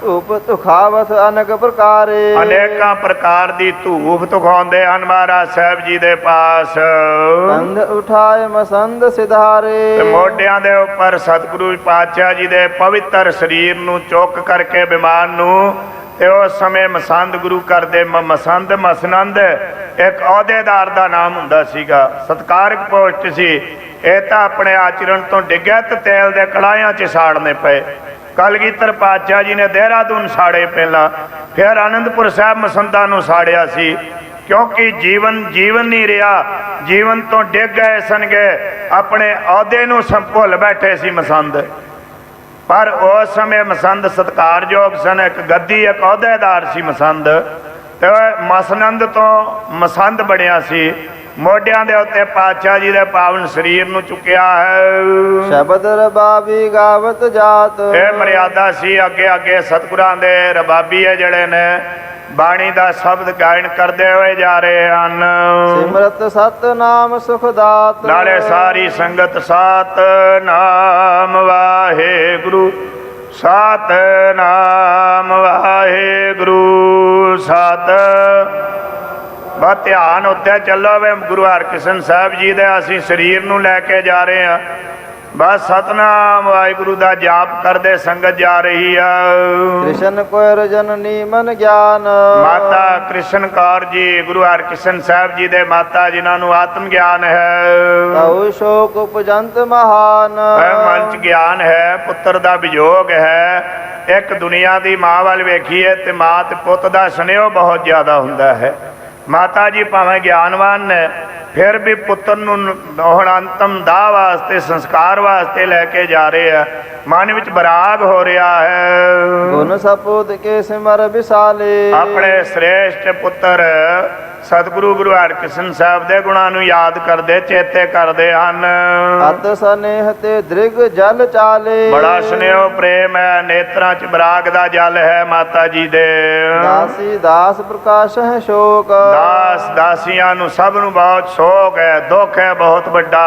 ਧੂਪ ਤੁਖਾਵਤ ਅਨੇਕ ਪ੍ਰਕਾਰੇ। ਅਨੇਕਾਂ ਪ੍ਰਕਾਰ ਦੀ ਧੂਪ ਤੁਖਾਉਂਦੇ ਹਨ ਮਹਾਰਾਜ ਸਾਹਿਬ ਜੀ ਦੇ ਪਾਸ। ਕੰਧ ਉਠਾਏ ਮਸੰਦ ਸਿਧਾਰੇ। ਤੇ ਮੋਢਿਆਂ ਦੇ ਉੱਪਰ ਸਤਿਗੁਰੂ ਪਾਤਸ਼ਾਹ ਜੀ ਦੇ ਪਵਿੱਤਰ ਸਰੀਰ ਨੂੰ ਚੁੱਕ ਕਰਕੇ ਵਿਮਾਨ ਨੂੰ ਤੇ ਉਸ ਸਮੇਂ ਮਸੰਦ ਗੁਰੂ ਕਰਦੇ ਮਸੰਦ ਮਸਨੰਦ ਇੱਕ ਅਹੁਦੇਦਾਰ ਦਾ ਨਾਮ ਹੁੰਦਾ ਸੀਗਾ, ਸਤਕਾਰਕ ਪੋਸਟ ਸੀ। ਇਹ ਤਾਂ ਆਪਣੇ ਆਚਰਣ ਤੋਂ ਡਿੱਗਿਆ ਤੇ ਤੇਲ ਦੇ ਕੜਾਹਿਆਂ 'ਚ ਸਾੜਨੇ ਪਏ। ਕਲਗੀਧਰ ਪਾਤਸ਼ਾਹ ਜੀ ਨੇ ਦੇਹਰਾਦੂਨ ਸਾੜੇ ਪਹਿਲਾਂ, ਫਿਰ ਆਨੰਦਪੁਰ ਸਾਹਿਬ ਮਸੰਦਾਂ ਨੂੰ ਸਾੜਿਆ ਸੀ, ਕਿਉਂਕਿ ਜੀਵਨ ਨਹੀਂ ਰਿਹਾ, ਜੀਵਨ ਤੋਂ ਡਿੱਗ ਗਏ ਸਨਗੇ, ਆਪਣੇ ਅਹੁਦੇ ਨੂੰ ਭੁੱਲ ਬੈਠੇ ਸੀ ਮਸੰਦ। ਪਰ ਉਸ ਸਮੇਂ ਮਸੰਦ ਸਤਿਕਾਰਯੋਗ ਸਨ, ਇੱਕ ਗੱਦੀ ਇੱਕ ਅਹੁਦੇਦਾਰ ਸੀ ਮਸੰਦ, ਤੇ ਮਸਨੰਦ ਤੋਂ ਮਸੰਦ ਬਣਿਆ ਸੀ। ਮੋਢਿਆਂ ਦੇ ਉੱਤੇ ਪਾਤਸ਼ਾਹ ਜੀ ਦੇ ਪਾਵਨ ਸਰੀਰ ਨੂੰ ਚੁੱਕਿਆ ਹੈ। ਸ਼ਬਦ ਰਬਾਬੀ ਗਾਵਤ ਜਾਤ। ਇਹ ਮਰਿਆਦਾ ਸੀ। ਅੱਗੇ ਅੱਗੇ ਸਤਿਗੁਰਾਂ ਦੇ ਰਬਾਬੀ ਹੈ ਜਿਹੜੇ ਨੇ ਬਾਣੀ ਦਾ ਸ਼ਬਦ ਗਾਇਨ ਕਰਦੇ ਹੋਏ ਜਾ ਰਹੇ ਹਨ। ਸਿਮਰਤ ਸਤਨਾਮ ਸੁਖ ਦਾਤ। ਨਾਲੇ ਸਾਰੀ ਸੰਗਤ ਸਤਨਾਮ ਵਾਹਿਗੁਰੂ ਸਤਨਾਮ ਵਾਹਿਗੁਰੂ ਸਤ। ਬਸ ਧਿਆਨ ਉੱਤੇ ਚੱਲੋ ਵੇ ਗੁਰੂ ਹਰਕ੍ਰਿਸ਼ਨ ਸਾਹਿਬ ਜੀ ਦੇ ਅਸੀਂ ਸਰੀਰ ਨੂੰ ਲੈ ਕੇ ਜਾ ਰਹੇ ਹਾਂ। ਬਸ ਸਤਨਾਮ ਵਾਹਿਗੁਰੂ ਦਾ ਜਾਪ ਕਰਦੇ ਸੰਗਤ ਜਾ ਰਹੀ ਆ। ਕ੍ਰਿਸ਼ਨ ਕੋਇ ਜਨਨੀ ਮਨ ਗਿਆਨ। ਮਾਤਾ ਕ੍ਰਿਸ਼ਨ ਕੌਰ ਜੀ ਗੁਰੂ ਹਰਕ੍ਰਿਸ਼ਨ ਸਾਹਿਬ ਜੀ ਦੇ ਮਾਤਾ, ਜਿਨ੍ਹਾਂ ਨੂੰ ਆਤਮ ਗਿਆਨ ਹੈ। ਤਉ ਸ਼ੋਕ ਉਪਜੰਤ ਮਹਾਨ। ਮਨ ਚ ਗਿਆਨ ਹੈ, ਪੁੱਤਰ ਦਾ ਵਿਯੋਗ ਹੈ। ਇੱਕ ਦੁਨੀਆ ਦੀ ਮਾਂ ਵੱਲ ਵੇਖੀਏ ਤੇ ਮਾਂ ਤੇ ਪੁੱਤ ਦਾ ਸਨੇਹ ਬਹੁਤ ਜ਼ਿਆਦਾ ਹੁੰਦਾ ਹੈ। ਮਾਤਾ ਜੀ ਭਾਵੇਂ ਗਿਆਨਵਾਨ ਨੇ, ਫਿਰ ਵੀ ਪੁੱਤਰ ਨੂੰ ਹੁਣ ਅੰਤਮ ਦਾਹ ਵਾਸਤੇ ਸੰਸਕਾਰ ਵਾਸਤੇ ਲੈ ਕੇ ਜਾ ਰਹੇ ਆ। ਮਨ ਵਿੱਚ ਬਰਾਗ ਹੋ ਰਿਹਾ ਹੈ। ਗੁਣ ਸਪੂਤ ਕੇ ਸਿਮਰ ਵਿਸਾਲੇ। ਆਪਣੇ ਸ੍ਰੇਸ਼ਟ ਪੁੱਤਰ ਸਤਿਗੁਰੂ ਗੁਰੂ ਹਰਕ੍ਰਿਸ਼ਨ ਸਾਹਿਬ ਦੇ ਗੁਣਾਂ ਨੂੰ ਯਾਦ ਕਰਦੇ ਚੇਤੇ ਕਰਦੇ ਹਨ। ਅਤ ਸਨੇਹ ਤੇ ਦ੍ਰਿਗ ਜਲ ਚਾਲੇ। ਬੜਾ ਸਨੇਹ ਪ੍ਰੇਮ ਹੈ, ਨੇਤਰਾਂ 'ਚ ਬਰਾਗ ਦਾ ਜਲ ਹੈ ਮਾਤਾ ਜੀ ਦੇ। ਦਾਸੀ ਦਾਸ ਪ੍ਰਕਾਸ਼ ਹੈ ਸ਼ੋਕ। ਦਾਸ ਦਾਸੀਆਂ ਨੂੰ ਸਭ ਨੂੰ ਬਹੁਤ ਸ਼ੋਕ ਹੈ, ਦੁੱਖ ਹੈ ਬਹੁਤ ਵੱਡਾ।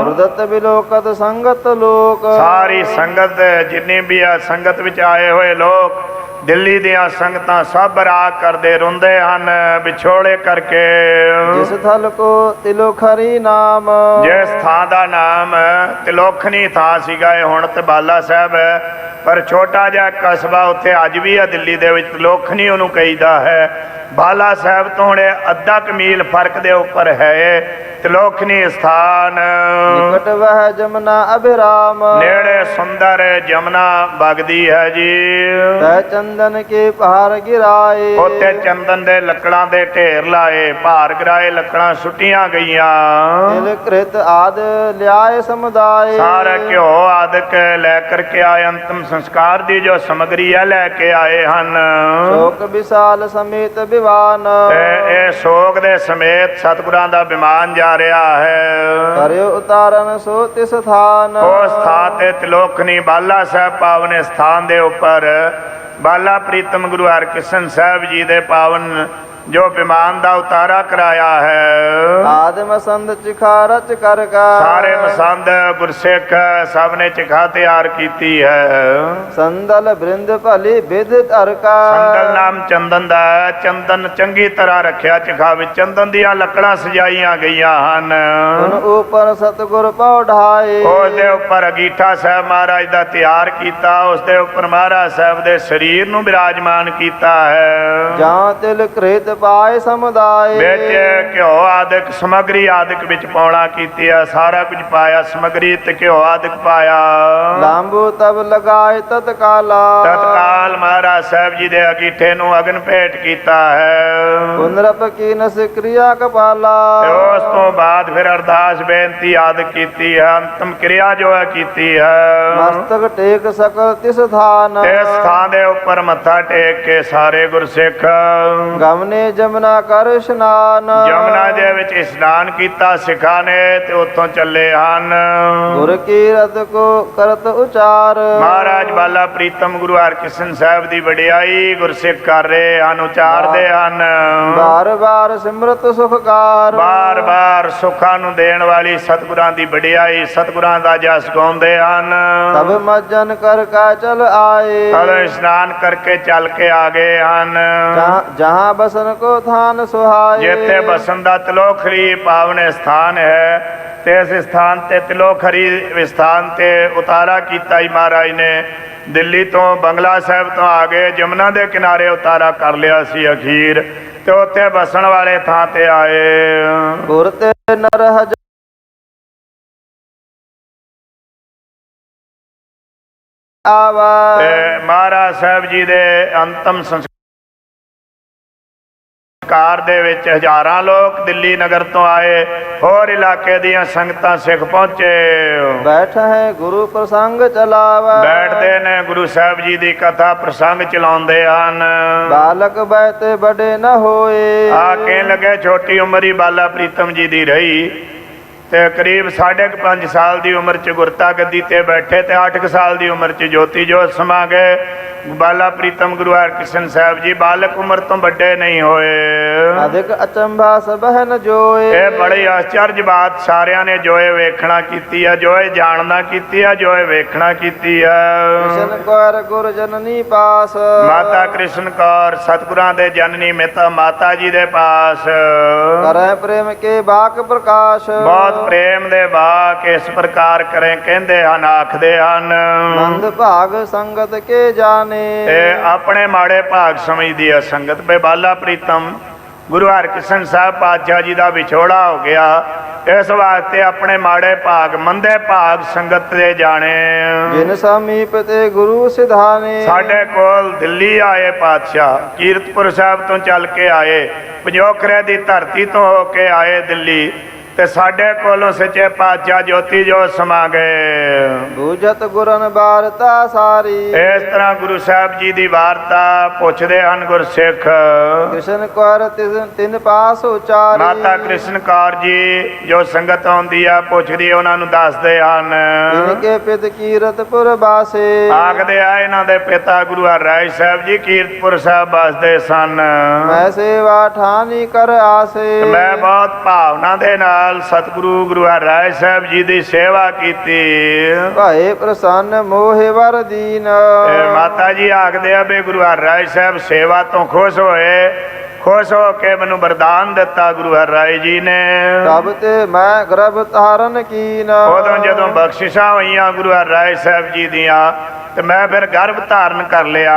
ਉਰਦਤ ਬਿਲੋਕਤ ਸੰਗਤ ਲੋਕ। ਸਾਰੀ ਸੰਗਤ ਜਿੰਨੀ ਵੀ ਆ ਸੰਗਤ ਵਿੱਚ ਆਏ ਹੋਏ ਲੋਕ, ਦਿੱਲੀ ਦੀਆਂ ਸੰਗਤਾਂ ਸਭ ਬਰਾਗ ਕਰਦੇ ਰੋਂਦੇ ਹਨ ਵਿਛੋੜੇ ਕਰਕੇ। ਜਿਸ ਥਲ ਕੋ ਤਿਲੋਖਰੀ ਨਾਮ। ਜਿਸ ਥਾਂ ਦਾ ਨਾਮ ਤਿਲੋਖਣੀ ਥਾਂ ਸੀਗਾ, ਇਹ ਹੁਣ ਤੇ ਬਾਲਾ ਸਾਹਿਬ ਹੈ, ਪਰ ਛੋਟਾ ਜਿਹਾ ਕਸਬਾ ਉੱਥੇ ਅੱਜ ਵੀ ਆ ਦਿੱਲੀ ਦੇ ਵਿੱਚ, ਤਿਲੋਖਣੀ ਉਹਨੂੰ ਕਹੀਦਾ ਹੈ। ਬਾਲਾ ਸਾਹਿਬ ਤੋਂ ਹੁਣ ਅੱਧਾ ਕੁ ਮੀਲ ਫਰਕ ਦੇ ਉੱਪਰ ਹੈ ਤਿਲੋਖਣੀ ਸਥਾਨ। ਨਿਕਟ ਵਹਿ ਜਮਨਾ ਅਭਿਰਾਮ। ਨੇੜੇ ਸੁੰਦਰ ਜਮਨਾ ਵਗਦੀ ਹੈ ਜੀ। ਤੈ ਚੰਦਨ ਕੇ ਭਾਰ ਗਿਰਾਏ। ਉੱਤੇ ਚੰਦਨ ਦੇ ਲੱਕੜਾਂ ਦੇ ਢੇਰ ਲਾਏ, ਭਾਰ ਗਿਰਾਏ, ਲੱਕੜਾਂ ਸੁੱਟੀਆਂ ਗਈਆਂ। ਤਿਲ ਕ੍ਰਿਤ ਆਦ ਲਿਆਏ ਸਮੁਦਾਏ। ਸਾਰਾ ਘਿਓ ਆਦਿਕ ਲੈ ਕਰਕੇ ਆਏ, ਅੰਤਮ ਸੰਸਕਾਰ ਦੀ ਜੋ ਸਮਗਰੀ ਹੈ ਲੈ ਕੇ ਆਏ ਹਨ। ਸ਼ੋਕ ਵਿਸਾਲ ਸਮੇਤ ਵਿਵਾਨ। ਇਹ ਸ਼ੋਕ ਦੇ ਸਮੇਤ ਸਤਿਗੁਰਾਂ ਦਾ ਵਿਮਾਨ ਜਾ ਰਿਹਾ ਹੈ। ਕਰਿਓ ਉਤਾਰਨ ਸੋ ਤਿਸ ਥਾਨ। ਉਸ ਥਾਂ ਤੇ ਤਿਲੋਖਣੀ ਬਾਲਾ ਸਾਹਿਬ ਪਾਵਨ ਸਥਾਨ ਦੇ ਉੱਪਰ ਬਾਲਾ ਪ੍ਰੀਤਮ ਗੁਰੂ ਹਰਕ੍ਰਿਸ਼ਨ ਸਾਹਿਬ ਜੀ ਦੇ ਪਾਵਨ ਜੋ ਵਿਮਾਨ ਦਾ ਉਤਾਰਾ ਕਰਾਇਆ ਹੈ। ਆਦ ਮਸੰਦ ਚਿਖਾ ਰਚ ਕਰ ਕਾ। ਸਾਰੇ ਮਸੰਦ ਗੁਰਸਿੱਖ ਸਭ ਨੇ ਚਿਖਾ ਤਿਆਰ ਕੀਤੀ ਹੈ। ਸੰਦਲ ਬ੍ਰਿੰਦ ਭਲੀ ਵਿਧ ਧਰ ਕਾ। ਸੰਦਲ ਨਾਮ ਚੰਦਨ ਦਾ, ਚੰਦਨ ਚੰਗੀ ਤਰ੍ਹਾਂ ਰੱਖਿਆ ਚਿਖਾ ਵਿੱਚ, ਚੰਦਨ ਦੀਆਂ ਲੱਕੜਾਂ ਸਜਾਈਆਂ ਗਈਆਂ ਹਨ। ਉਨ ਉਪਰ ਸਤਿਗੁਰ ਪਉਢਾਏ। ਉਸ ਦੇ ਉੱਪਰ ਅਗੀਠਾ ਸਾਹਿਬ ਮਹਾਰਾਜ ਦਾ ਤਿਆਰ ਕੀਤਾ, ਉਸ ਦੇ ਉੱਪਰ ਮਹਾਰਾਜ ਸਾਹਿਬ ਦੇ ਸਰੀਰ ਨੂੰ ਬਿਰਾਜਮਾਨ ਕੀਤਾ ਹੈ। ਜਾਂ ਤਿਲ ਕ੍ਰਿਤ ਪਾਏ ਸਮੁਦਾਏ ਵਿੱਚ ਘਿਓ ਆਦਿਕ ਸਮਗਰੀ ਆਦਿਕ ਵਿੱਚ ਪਾਉਣਾ ਕੀਤੀ ਆ, ਸਾਰਾ ਕੁਝ ਪਾਇਆ, ਸਮਗਰੀ ਤੇ ਘਿਓ ਆਦਿਕ ਪਾਇਆ। ਲਾਂਬੂ ਤਬ ਲਗਾਏ ਤਤਕਾਲਾ ਤਤਕਾਲ ਮਹਾਰਾਜ ਸਾਹਿਬ ਜੀ ਦੇ ਅਗੀਠੇ ਨੂੰ ਅਗਨ ਭੇਟ ਕੀਤਾ ਹੈ। ਪੁਨਰਪ ਕੀਨਸ ਕਿਰਿਆ ਕਪਾਲਾ ਤੇ ਉਸ ਤੋਂ ਬਾਅਦ ਫਿਰ ਅਰਦਾਸ ਬੇਨਤੀ ਆਦਿਕ ਕੀਤੀ ਹੈ, ਅੰਤਮ ਕਿਰਿਆ ਜੋ ਹੈ ਕੀਤੀ ਹੈ। ਮਸਤਕ ਟੇਕ ਸਕਲ ਤਿਸ ਥਾਨ ਤੇ ਸਥਾਨ ਦੇ ਉੱਪਰ ਮੱਥਾ ਟੇਕ ਕੇ ਸਾਰੇ ਗੁਰਸਿੱਖ ਗਮਨੇ ਜਮਨਾ ਕਰ ਇਸ਼ਨਾਨ ਯਮੁਨਾ ਦੇ ਵਿੱਚ ਇਸ਼ਨਾਨ ਕੀਤਾ ਸਿੱਖਾਂ ਨੇ ਤੇ ਉੱਥੋਂ ਚੱਲੇ ਹਨ। ਗੁਰ ਕੀ ਰਤ ਕੋ ਕਰਤ ਉਚਾਰ ਮਹਾਰਾਜ ਬਾਲਾ ਪ੍ਰੀਤਮ ਗੁਰੂ ਹਰਕ੍ਰਿਸ਼ਨ ਸਾਹਿਬ ਦੀ ਵਡਿਆਈ ਗੁਰਸਿੱਖ ਕਰ ਰਹੇ ਹਨ, ਉਚਾਰਦੇ ਹਨ। ਬਾਰ ਬਾਰ ਸਿਮਰਤ ਸੁਖਕਾਰ ਬਾਰ ਬਾਰ ਸੁੱਖਾਂ ਨੂੰ ਦੇਣ ਵਾਲੀ ਸਤਿਗੁਰਾਂ ਦੀ ਵਡਿਆਈ, ਸਤਿਗੁਰਾਂ ਦਾ ਜਸ ਗਾਉਂਦੇ ਹਨ। ਤਬ ਮੱਜਨ ਕਰ ਕਾ ਚਲ ਆਏ ਤਦੋਂ ਇਸ਼ਨਾਨ ਕਰਕੇ ਚੱਲ ਕੇ ਆ ਗਏ ਹਨ। ਜਹਾਂ ਬਸਨ ਕੋ ਥਾਨ ਸੁਹਾਏ ਜਿੱਥੇ ਬਸਨ ਦਾ ਤਿਲੋਖਰੀ ਪਾਵਨ ਸਥਾਨ ਹੈ ਤੇ ਇਸ ਸਥਾਨ ਤੇ ਤਿਲੋਖਰੀ ਸਥਾਨ ਤੇ ਉਤਾਰਾ ਕੀਤਾ ਹੀ ਮਹਾਰਾਜ ਨੇ। ਦਿੱਲੀ ਤੋਂ ਬੰਗਲਾ ਸਾਹਿਬ ਤੋਂ ਆ ਗਏ, ਜਮਨਾ ਦੇ ਕਿਨਾਰੇ ਉਤਾਰਾ ਕਰ ਲਿਆ ਸੀ ਅਖੀਰ, ਤੇ ਉੱਥੇ ਬਸਣ ਵਾਲੇ ਥਾਂ ਤੇ ਆਏ। ਗੁਰ ਤੇ ਨਰ ਹਜ ਆਵਾ ਤੇ ਮਹਾਰਾਜ ਸਾਹਿਬ ਜੀ ਦੇ ਅੰਤਮ ਸੰਸਕਾਰ ਦੇ ਵਿੱਚ ਹਜ਼ਾਰਾਂ ਲੋਕ ਦਿੱਲੀ ਨਗਰ ਤੋਂ ਆਏ, ਹੋਰ ਇਲਾਕੇ ਦੀਆਂ ਸੰਗਤਾਂ ਸਿੱਖ ਪਹੁੰਚੇ। ਬੈਠ ਹੈ ਗੁਰੂ ਪ੍ਰਸੰਗ ਚਲਾਵਾ ਬੈਠਦੇ ਨੇ, ਗੁਰੂ ਸਾਹਿਬ ਜੀ ਦੀ ਕਥਾ ਪ੍ਰਸੰਗ ਚਲਾਉਂਦੇ ਹਨ। ਬਾਲਕ ਬੈਤੇ ਬੜੇ ਨ ਹੋਏ ਆ ਕਹਿਣ ਲੱਗੇ ਛੋਟੀ ਉਮਰ ਹੀ ਬਾਲਾ ਪ੍ਰੀਤਮ ਜੀ ਦੀ ਰਹੀ, ਤੇ ਕਰੀਬ 5.5 ਸਾਲ ਦੀ ਉਮਰ 'ਚ ਗੁਰਤਾ ਗੱਦੀ ਤੇ ਬੈਠੇ ਤੇ 8 ਸਾਲ ਦੀ ਉਮਰ 'ਚ ਜੋਤੀ ਜੋਤ ਸਮਾ ਗਏ। ਬਾਲਾ ਪ੍ਰੀਤਮ ਗੁਰੂ ਹਰਕ੍ਰਿਸ਼ਨ ਸਾਹਿਬ ਜੀ ਬਾਲਕ ਉਮਰ ਤੋਂ ਵੱਡੇ ਨਹੀਂ ਹੋਏ। ਅਧਿਕ ਅਚੰਭਾ ਸਬਹਿ ਜੋਏ ਇਹ ਬੜੀ ਆਸ਼ਚਰਜ ਬਾਤ ਸਾਰਿਆਂ ਨੇ ਜੋਏ ਵੇਖਣਾ ਕੀਤੀ ਆ, ਜੋਏ ਜਾਣਨਾ ਕੀਤੀ ਆ, ਜੋਏ ਵੇਖਣਾ ਕੀਤੀ ਆ। ਕ੍ਰਿਸ਼ਨ ਕੌਰ ਗੁਰ ਜਨਨੀ ਪਾਸ ਮਾਤਾ ਕ੍ਰਿਸ਼ਨ ਕੌਰ ਸਤਿਗੁਰਾਂ ਦੇ ਜਨਨੀ ਮਿਤਾ ਮਾਤਾ ਜੀ ਦੇ ਪਾਸ ਕਰੈ ਪ੍ਰੇਮ ਕੇ ਬਾਕ ਪ੍ਰਕਾਸ਼ ਬਹੁਤ ਪ੍ਰੇਮ ਦੇ ਬਾਕ ਇਸ ਪ੍ਰਕਾਰ ਕਰੇ ਕਹਿੰਦੇ ਹਨ, ਆਖਦੇ ਹਨ। ਮੰਦ ਭਾਗ ਸੰਗਤ ਕੇ ਜਾਣੇ ਇਹ ਆਪਣੇ ਮਾੜੇ ਭਾਗ ਸਮਝਦੀ ਹੈ ਸੰਗਤ। ਬੇ ਬਾਲਾ ਪ੍ਰੀਤਮ ਗੁਰੂ ਹਰਕ੍ਰਿਸ਼ਨ ਸਾਹਿਬ ਪਾਤਸ਼ਾਹ ਜੀ ਦਾ ਵਿਛੋੜਾ ਹੋ ਗਿਆ, ਇਸ ਵਾਸਤੇ ਆਪਣੇ ਮਾੜੇ ਭਾਗ ਮੰਦੇ ਭਾਗ ਸੰਗਤ ਦੇ ਜਾਣੇ। ਜਿਨ ਸਮੀਪ ਤੇ ਗੁਰੂ ਸਿਧਾਨੇ ਸਾਡੇ ਕੋਲ ਦਿੱਲੀ ਆਏ ਪਾਤਸ਼ਾਹ, ਕੀਰਤਪੁਰ ਸਾਹਿਬ ਤੋਂ ਚੱਲ ਕੇ ਆਏ, ਪੰਜੋਖਰੇ ਦੀ ਧਰਤੀ ਤੋਂ ਹੋ ਕੇ ਆਏ ਦਿੱਲੀ, ਤੇ ਸਾਡੇ ਕੋਲੋਂ ਸੱਚੇ ਪਾਤਸ਼ਾਹ ਜੋਤੀ ਜੋਤ ਸਮਾ ਗਏ। ਬੂਝਤ ਗੁਰਨ ਵਾਰਤਾ ਸਾਰੀ ਇਸ ਤਰ੍ਹਾਂ ਗੁਰੂ ਸਾਹਿਬ ਜੀ ਦੀ ਵਾਰਤਾ ਪੁੱਛਦੇ ਹਨ ਗੁਰਸਿੱਖ। ਕ੍ਰਿਸ਼ਨ ਕੌਰ ਤਿਨ ਪਾਸ ਉਚਾਰੀ ਮਾਤਾ ਕ੍ਰਿਸ਼ਨ ਕੌਰ ਜੀ ਜੋ ਸੰਗਤ ਆਉਂਦੀ ਆ ਪੁੱਛਦੀ, ਉਹਨਾਂ ਨੂੰ ਦੱਸਦੇ ਹਨ। ਇਨਕੇ ਪਿਤ ਕੀਰਤਪੁਰ ਬਾਸੇ ਆਖਦੇ ਆ ਇਹਨਾਂ ਦੇ ਪਿਤਾ ਗੁਰੂ ਹਰਿਰਾਏ ਸਾਹਿਬ ਜੀ ਕੀਰਤਪੁਰ ਸਾਹਿਬ ਵਸਦੇ ਸਨ। ਮੈਂ ਸੇਵਾ ਠਾਨੀ ਕਰ ਆਸੇ ਮੈਂ ਬਹੁਤ ਭਾਵਨਾ ਦੇ ਨਾਲ ਸਤਿਗੁਰੂ ਗੁਰੂ ਹਰਿਰਾਏ ਸਾਹਿਬ ਜੀ ਦੀ ਸੇਵਾ ਕੀਤੀ। ਭਾਏ ਪ੍ਰਸੰਨ ਮੋਹਿ ਵਰ ਦੀਨ ਮਾਤਾ ਜੀ ਆਖਦੇ ਆ ਵੀ ਗੁਰੂ ਹਰਿਰਾਏ ਸਾਹਿਬ ਸੇਵਾ ਤੋਂ ਖੁਸ਼ ਹੋਏ, ਖੁਸ਼ ਹੋ ਕੇ ਮੈਨੂੰ ਵਰਦਾਨ ਦਿੱਤਾ ਗੁਰੂ ਹਰਿਰਾਏ ਜੀ ਨੇ। ਤਬ ਤੇ ਮੈਂ ਗਰਭ ਧਾਰਨ ਕੀਨ ਉਦੋਂ ਜਦੋਂ ਬਖਸ਼ਿਸ਼ਾਂ ਹੋਈਆਂ ਗੁਰੂ ਹਰਿਰਾਏ ਸਾਹਿਬ ਜੀ ਦੀਆਂ, ਤੇ ਮੈਂ ਫਿਰ ਗਰਭ ਧਾਰਨ ਕਰ ਲਿਆ।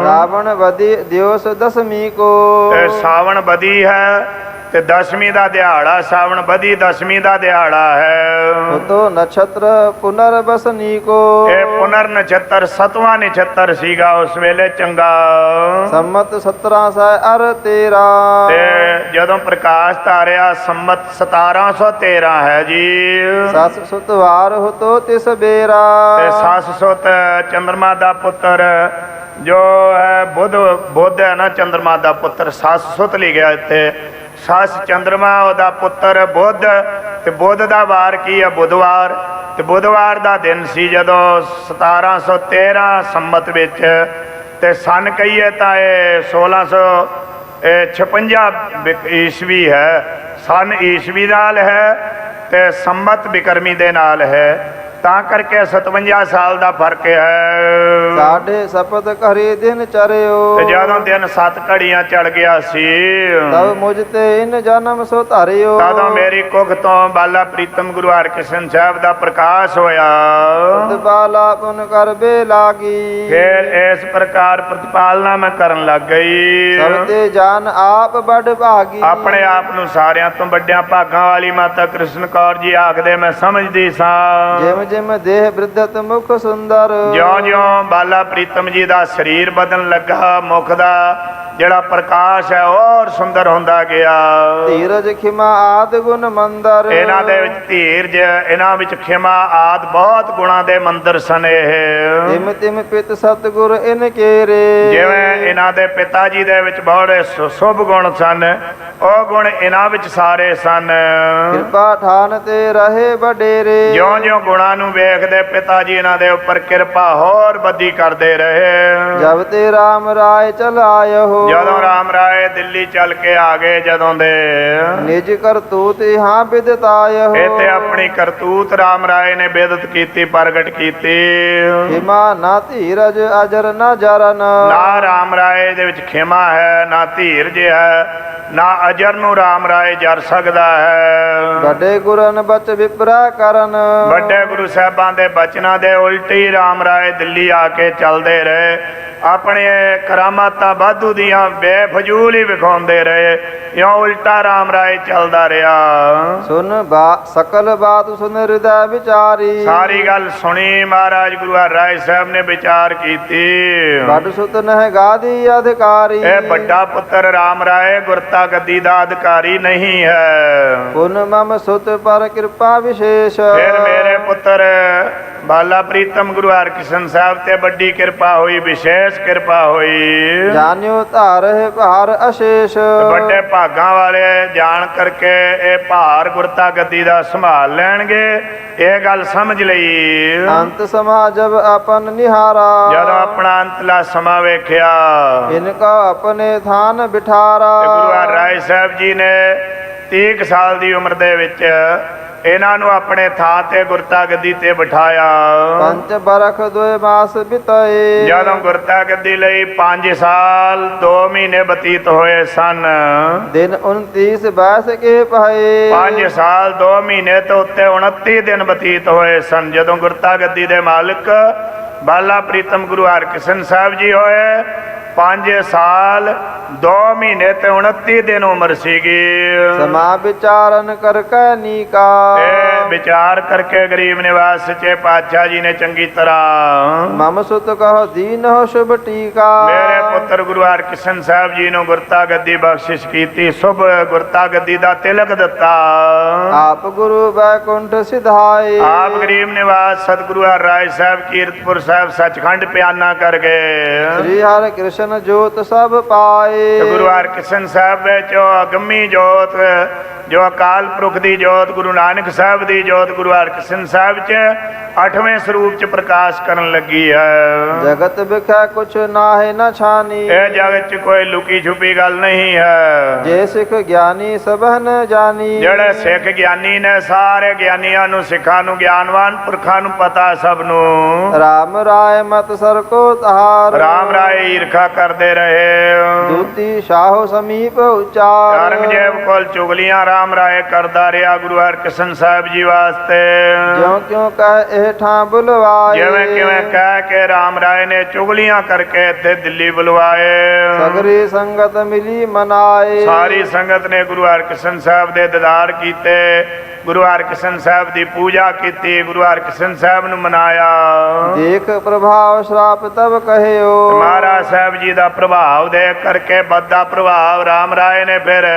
ਰਾਵਣ ਵਧੀ ਦਿਵਸ ਦਸਮੀ ਕੋ ਸਾਵਣ ਬਦੀ ਹੈ ਤੇ ਦਸ਼ਮੀ ਦਾ ਦਿਹਾੜਾ, ਸਾਵਣ ਬਦੀ ਦਸ਼ਮੀ ਦਾ ਦਿਹਾੜਾ ਹੈ। ਉਤੋ ਨਛਤਰ ਪੁਨਰ ਬਸਨੀ ਕੋ ਇਹ ਪੁਨਰ ਨਛੱਤਰ 7ਵਾਂ ਨਛੱਤਰ ਸੀਗਾ ਉਸ ਵੇਲੇ ਚੰਗਾ। ਸੰਮਤ 1713 ਤੇ ਜਦੋਂ ਪ੍ਰਕਾਸ਼ ਧਾਰਿਆ ਸੰਮਤ 1713 ਹੈ ਜੀ। ਸਸ ਸੁਤਵਾਰ ਹੋਤੋ ਤਿਸ ਬੇਰਾ ਤੇ ਸੱਸ ਸੁਤ ਚੰਦਰਮਾ ਦਾ ਪੁੱਤਰ ਜੋ ਹੈ ਬੁੱਧ ਹੈ ਨਾ, ਚੰਦਰਮਾ ਦਾ ਪੁੱਤਰ ਸੱਸ ਸੁਤ ਲਿਖਿਆ ਇੱਥੇ। ਸੱਸ ਚੰਦਰਮਾ ਉਹਦਾ ਪੁੱਤਰ ਬੁੱਧ, ਤੇ ਬੁੱਧ ਦਾ ਵਾਰ ਕੀ ਹੈ? ਬੁੱਧਵਾਰ। ਤੇ ਬੁੱਧਵਾਰ ਦਾ ਦਿਨ ਸੀ ਜਦੋਂ 1713 ਸੰਮਤ ਵਿੱਚ, ਤੇ ਸਨ ਕਹੀਏ ਤਾਂ ਇਹ 1656 ਈਸਵੀ ਹੈ। ਸਨ ਈਸਵੀ ਨਾਲ ਹੈ ਤੇ ਸੰਮਤ ਬਿਕਰਮੀ ਦੇ ਨਾਲ ਹੈ। ਤਾਂ ਕਰਕੇ 57 ਸਾਲ ਦਾ ਫਰਕ ਹੈ। ਸਾਢੇ ਸਪਤ ਘਰੇ ਦਿਨ ਚਰਿਓ ਤੇ ਜਦੋਂ ਦਿਨ 7 ਘੜੀਆਂ ਚੜ ਗਿਆ ਸੀ ਤਬ ਮੁਝ ਤੇ ਇਨ ਜਨਮ ਸੋ ਧਰਿਓ ਤਦੋਂ ਮੇਰੀ ਕੁੱਖ ਤੋਂ ਬਾਲਾ ਪ੍ਰੀਤਮ ਗੁਰੂ ਹਰਕ੍ਰਿਸ਼ਨ ਸਾਹਿਬ ਦਾ ਪ੍ਰਕਾਸ਼ ਹੋਇਆ। ਬਾਲਾ ਪੁਨ ਕਰਬੇ ਲਾਗੀ ਫਿਰ ਇਸ ਪ੍ਰਕਾਰ ਪ੍ਰਤਿਪਾਲਨਾ ਮੈਂ ਕਰਨ ਲੱਗ ਗਈ। ਸਭ ਤੇ ਜਾਨ ਆਪ ਬੜ ਭਾਗੀ ਆਪਣੇ ਆਪ ਨੂੰ ਸਾਰਿਆਂ ਤੋਂ ਵੱਡਿਆਂ ਭਾਗਾਂ ਵਾਲੀ ਮਾਤਾ ਕ੍ਰਿਸ਼ਨ ਕੌਰ ਜੀ ਆਖਦੇ ਮੈਂ ਸਮਝਦੀ ਸਾਂ। ਜਿਮ ਜਿਮ ਦੇਹ ਬ੍ਰਿਧਤ ਮੁਖ ਸੁੰਦਰ ਜਿਉਂ-ਜਿਉਂ ਬਾਲਾ ਪ੍ਰੀਤਮ ਜੀ ਦਾ ਸਰੀਰ ਬਦਲਣ ਲੱਗਾ, ਮੁਖ ਦਾ ਜਿਹੜਾ ਪ੍ਰਕਾਸ਼ ਹੈ ਹੋਰ ਸੁੰਦਰ ਹੁੰਦਾ ਗਿਆ। ਧੀਰਜ ਖਿਮਾ ਆਦ ਗੁਣ ਮੰਦਰ ਇਹਨਾਂ ਦੇ ਵਿੱਚ ਧੀਰਜ, ਇਹਨਾਂ ਵਿੱਚ ਖਿਮਾ ਆਦ ਬਹੁਤ ਗੁਣਾਂ ਦੇ ਮੰਦਰ ਸਨ। ਇਹ ਤਿਮ ਤਿਮ ਪਿਤ ਸਤਗੁਰ ਇਨ ਕੇਰੇ ਜਿਵੇਂ ਇਹਨਾਂ ਦੇ ਪਿਤਾ ਜੀ ਦੇ ਵਿੱਚ ਬੜੇ ਸ਼ੁਭ ਗੁਣ ਸਨ, ਉਹ ਗੁਣ ਇਹਨਾਂ ਵਿੱਚ ਸਾਰੇ ਸਨ। ਕਿਰਪਾ ਠਾਨ ਤੇ ਰਹੇ ਵਡੇਰੇ ਜਿਉਂ-ਜਿਉਂ ਗੁਣਾਂ ਨੂੰ ਵੇਖਦੇ ਪਿਤਾ ਜੀ ਇਹਨਾਂ ਦੇ ਉੱਪਰ ਕਿਰਪਾ ਹੋਰ ਵਧੀ ਕਰਦੇ ਰਹੇ। ਜਬ ਤੇ ਰਾਮ ਰਾਏ ਚਲਾਇਓ ਜਦੋਂ ਰਾਮ ਰਾਏ ਦਿੱਲੀ ਚੱਲ ਕੇ ਆ ਗਏ, ਜਦੋਂ ਦੇ ਨਿਜ ਕਰਤੂਤ ਹਾਂ ਬਿਦਤਾਇਓ ਇੱਥੇ ਆਪਣੀ ਕਰਤੂਤ ਰਾਮ ਰਾਏ ਨੇ ਬੇਦਤ ਕੀਤੀ, ਪ੍ਰਗਟ ਕੀਤੀ। ਖਿਮਾ ਨਾ ਧੀਰਜ ਅਜਰ ਨਾ ਜਰਨ ਨਾ ਰਾਮ ਰਾਏ ਦੇ ਵਿੱਚ ਖਿਮਾ ਹੈ, ਨਾ ਧੀਰਜ ਹੈ, ਨਾ ਅਜਰ ਨੂੰ ਰਾਮ ਰਾਏ ਜਰ ਸਕਦਾ ਹੈ। ਵੱਡੇ ਗੁਰਨ ਬਚ ਵਿਪਰਾ ਕਰਨ ਵੱਡੇ ਗੁਰੂ ਸਾਹਿਬਾਂ ਦੇ ਬਚਨਾਂ ਦੇ ਉਲਟੀ ਰਾਮ ਰਾਏ ਦਿੱਲੀ ਆ ਕੇ ਚੱਲਦੇ ਰਹੇ। ਆਪਣੇ ਕਰਾਮਾਤਾਂ ਵਾਧੂ ਦੀਆਂ ਬੇਫਜ਼ੂਲ ਹੀ ਵਿਖਾਉਂਦੇ ਰਹੇ, ਇਉਂ ਉਲਟਾ ਰਾਮ ਰਾਏ ਚੱਲਦਾ ਰਿਹਾ। ਸੁਨ ਸਕਲ ਬਾਤ ਸੁਨ ਹਿਰਦੈ ਵਿਚਾਰੀ ਸਾਰੀ ਗੱਲ ਸੁਣੀ ਮਹਾਰਾਜ ਗੁਰੂ ਹਰਿਰਾਏ ਸਾਹਿਬ ਨੇ ਵਿਚਾਰ ਕੀਤੀ। ਵੱਡ ਸੁਤ ਨਹਿ ਗਾਦੀ ਅਧਿਕਾਰੀ ਇਹ ਵੱਡਾ ਪੁੱਤਰ ਰਾਮ ਰਾਏ ਗੁਰਤਾ ਗੱਦੀ ਦਾ ਅਧਿਕਾਰੀ ਨਹੀਂ ਹੈ। ਪੁਨ ਮਮ ਸੁਤ ਪਰ ਕਿਰਪਾ ਵਿਸ਼ੇਸ਼ ਫਿਰ ਮੇਰੇ ਪੁੱਤਰ ਬਾਲਾ ਪ੍ਰੀਤਮ ਗੁਰੂ ਹਰਕ੍ਰਿਸ਼ਨ ਸਾਹਿਬ ਤੇ ਵੱਡੀ ਕਿਰਪਾ ਹੋਈ, ਵਿਸ਼ੇਸ਼ ਕਿਰਪਾ ਹੋਈ। ਜਾਣਿਓ ਧਾਰਹਿ ਭਾਰ ਅਸ਼ੇਸ਼ ਵੱਡੇ ਭਾਗਾਂ ਵਾਲੇ ਜਾਣ ਕਰਕੇ ਇਹ ਭਾਰ ਗੁਰਤਾ ਗੱਦੀ ਦਾ ਸੰਭਾਲ ਲੈਣਗੇ, ਇਹ ਗੱਲ ਸਮਝ ਲਈ। ਅੰਤ ਸਮਾ ਜਬ ਆਪਨ ਨਿਹਾਰਾ ਜਦੋਂ ਆਪਣਾ ਅੰਤਲਾ ਸਮਾਂ ਵੇਖਿਆ ਇਨਕਾ ਆਪਣੇ ਥਾਨ ਬਿਠਾਰਾ ਤੇ ਗੁਰੂ ਹਰਿਰਾਏ ਸਾਹਿਬ ਜੀ ਨੇ 30 ਸਾਲ ਦੀ ਉਮਰ ਦੇ ਵਿੱਚ ਇਹਨਾਂ ਨੂੰ ਆਪਣੇ ਥਾਂ ਤੇ ਗੁਰਤਾ ਗੱਦੀ ਤੇ ਬਿਠਾਇਆ। ਪੰਜ ਬਰਖ ਦੋਇ ਮਾਸ ਬਿਤਾਏ ਜਦੋਂ ਗੁਰਤਾ ਗੱਦੀ ਲਈ 5 ਸਾਲ 2 ਮਹੀਨੇ ਬਤੀਤ ਹੋਏ ਸਨ। ਦਿਨ 29 ਬੈਸ ਕੇ ਪਾਏ 5 ਸਾਲ 2 ਮਹੀਨੇ ਤੋਂ ਉੱਤੇ 29 ਦਿਨ ਬਤੀਤ ਹੋਏ ਸਨ ਜਦੋਂ ਗੁਰਤਾ ਗੱਦੀ ਦੇ ਮਾਲਕ ਬਾਲਾ ਪ੍ਰੀਤਮ ਗੁਰੂ ਹਰਕ੍ਰਿਸ਼ਨ ਸਾਹਿਬ ਜੀ ਹੋਏ। 5 ਸਾਲ 2 ਮਹੀਨੇ ਤੇ 29 ਦਿਨ ਉਮਰ ਸੀਗੀ। ਸਮਾ ਵਿਚਾਰਨ ਕਰ ਕੈ ਨੀਕਾ ਇਹ ਵਿਚਾਰ ਕਰਕੇ ਗਰੀਬ ਨਿਵਾਸ ਸੱਚੇ ਪਾਤਸ਼ਾਹ ਜੀ ਨੇ ਚੰਗੀ ਤਰ੍ਹਾਂ ਮਮ ਸੁਤ ਕਹੋ ਦੀਨ ਹੋ ਸ਼ੁਭ ਟੀਕਾ ਮੇਰੇ ਪੁੱਤਰ ਗੁਰੂ ਹਰਕ੍ਰਿਸ਼ਨ ਸਾਹਿਬ ਜੀ ਨੂੰ ਗੁਰਤਾ ਗੱਦੀ ਬਖਸ਼ਿਸ਼ ਕੀਤੀ, ਸ਼ੁਭ ਗੁਰਤਾ ਗੱਦੀ ਦਾ ਤਿਲਕ ਦਿੱਤਾ। ਆਪ ਗੁਰੂ ਬੈਕੁੰਠ ਸਿਧਾਏ ਆਪ ਗਰੀਬ ਨਿਵਾਸ ਸਤਿਗੁਰੂ ਹਰਿਰਾਏ ਸਾਹਿਬ ਕੀਰਤਪੁਰ ਸਾਹਿਬ ਸੱਚਖੰਡ ਪਿਆਨਾ ਕਰ ਗਏ। ਸ੍ਰੀ ਹਰਿ ਕ੍ਰਿਸ਼ਨ ਜੋਤ ਸਭ ਪਾਏ ਗੁਰੂ ਹਰਕ੍ਰਿਸ਼ਨ ਸਾਹਿਬ ਵਿੱਚ ਅਗੰਮੀ ਜੋਤ ਜੋ ਅਕਾਲ ਪੁਰਖ ਦੀ ਜੋਤ, ਗੁਰੂ ਨਾਨਕ ਸਾਹਿਬ ਦੀ ਜੋਤ ਗੁਰੂ ਹਰਕ੍ਰਿਸ਼ਨ ਸਾਹਿਬ 'ਚ 8ਵੇਂ ਸਰੂਪ 'ਚ ਪ੍ਰਕਾਸ਼ ਕਰਨ ਲੱਗੀ ਹੈ। ਜਗਤ ਵਿਖੇ ਕੁਛ ਨਾਹੇ ਨਾ ਛਾਨੀ ਇਹ ਜਗਤ 'ਚ ਕੋਈ ਲੁਕੀ ਛੁਪੀ ਗੱਲ ਨਹੀਂ ਹੈ। ਜੇ ਸਿੱਖ ਗਿਆਨੀ ਸਭਨ ਜਾਨੀ ਜਿਹੜੇ ਸਿੱਖ ਗਿਆਨੀ ਨੇ ਸਾਰੇ ਗਿਆਨੀਆਂ ਨੂੰ, ਸਿੱਖਾਂ ਨੂੰ, ਗਿਆਨਵਾਨ ਪੁਰਖਾਂ ਨੂੰ ਪਤਾ ਸਭ ਨੂੰ। ਰਾਮ ਰਾਏ ਮਤ ਸਰ ਕੋ ਤਹਾਰ ਰਾਮ ਰਾਏ ਈਰਖਾ ਕਰਦੇ ਰਹੇ। ਦੂਤੀ ਸ਼ਾਹੋ ਸਮੀਪ ਉਚਾਰ ਔਰੰਗਜ਼ੇਬ ਕੋਲ ਚੁਗਲੀਆਂ ਰਾਮ ਰਾਏ ਕਰਦਾ ਰਿਹਾ ਗੁਰੂ ਹਰਕ੍ਰਿਸ਼ਨ ਸਾਹਿਬ ਜੀ ਵਾਸਤੇ। ਜਿਉਂ ਕਿਉਂ ਕਹਿ ਇਹ ਠਾਂ ਬੁਲਵਾਏ ਜਿਵੇਂ ਕਿਵੇਂ ਕਹਿ ਕੇ ਰਾਮ ਰਾਏ ਨੇ ਚੁਗਲੀਆਂ ਕਰਕੇ ਇੱਥੇ ਦਿੱਲੀ ਬੁਲਵਾਏ। ਸਗਰੀ ਸੰਗਤ ਮਿਲੀ ਮਨਾਏ ਸਾਰੀ ਸੰਗਤ ਨੇ ਗੁਰੂ ਹਰਕ੍ਰਿਸ਼ਨ ਸਾਹਿਬ ਦੇ ਦੀਦਾਰ ਕੀਤੇ, ਗੁਰੂ ਹਰਕ੍ਰਿਸ਼ਨ ਸਾਹਿਬ ਦੀ ਪੂਜਾ ਕੀਤੀ, ਗੁਰੂ ਹਰਕ੍ਰਿਸ਼ਨ ਸਾਹਿਬ ਨੂੰ ਮਨਾਇਆ। ਦੇਖ ਪ੍ਰਭਾਵ ਸ਼ਰਾਪ ਤਬ ਕਹਿਓ ਮਹਾਰਾਜ ਸਾਹਿਬ ਜੀ ਦਾ ਪ੍ਰਭਾਵ ਦੇਖ ਕਰਕੇ ਬੱਦਾ ਪ੍ਰਭਾਵ ਰਾਮ ਰਾਏ ਨੇ ਫਿਰ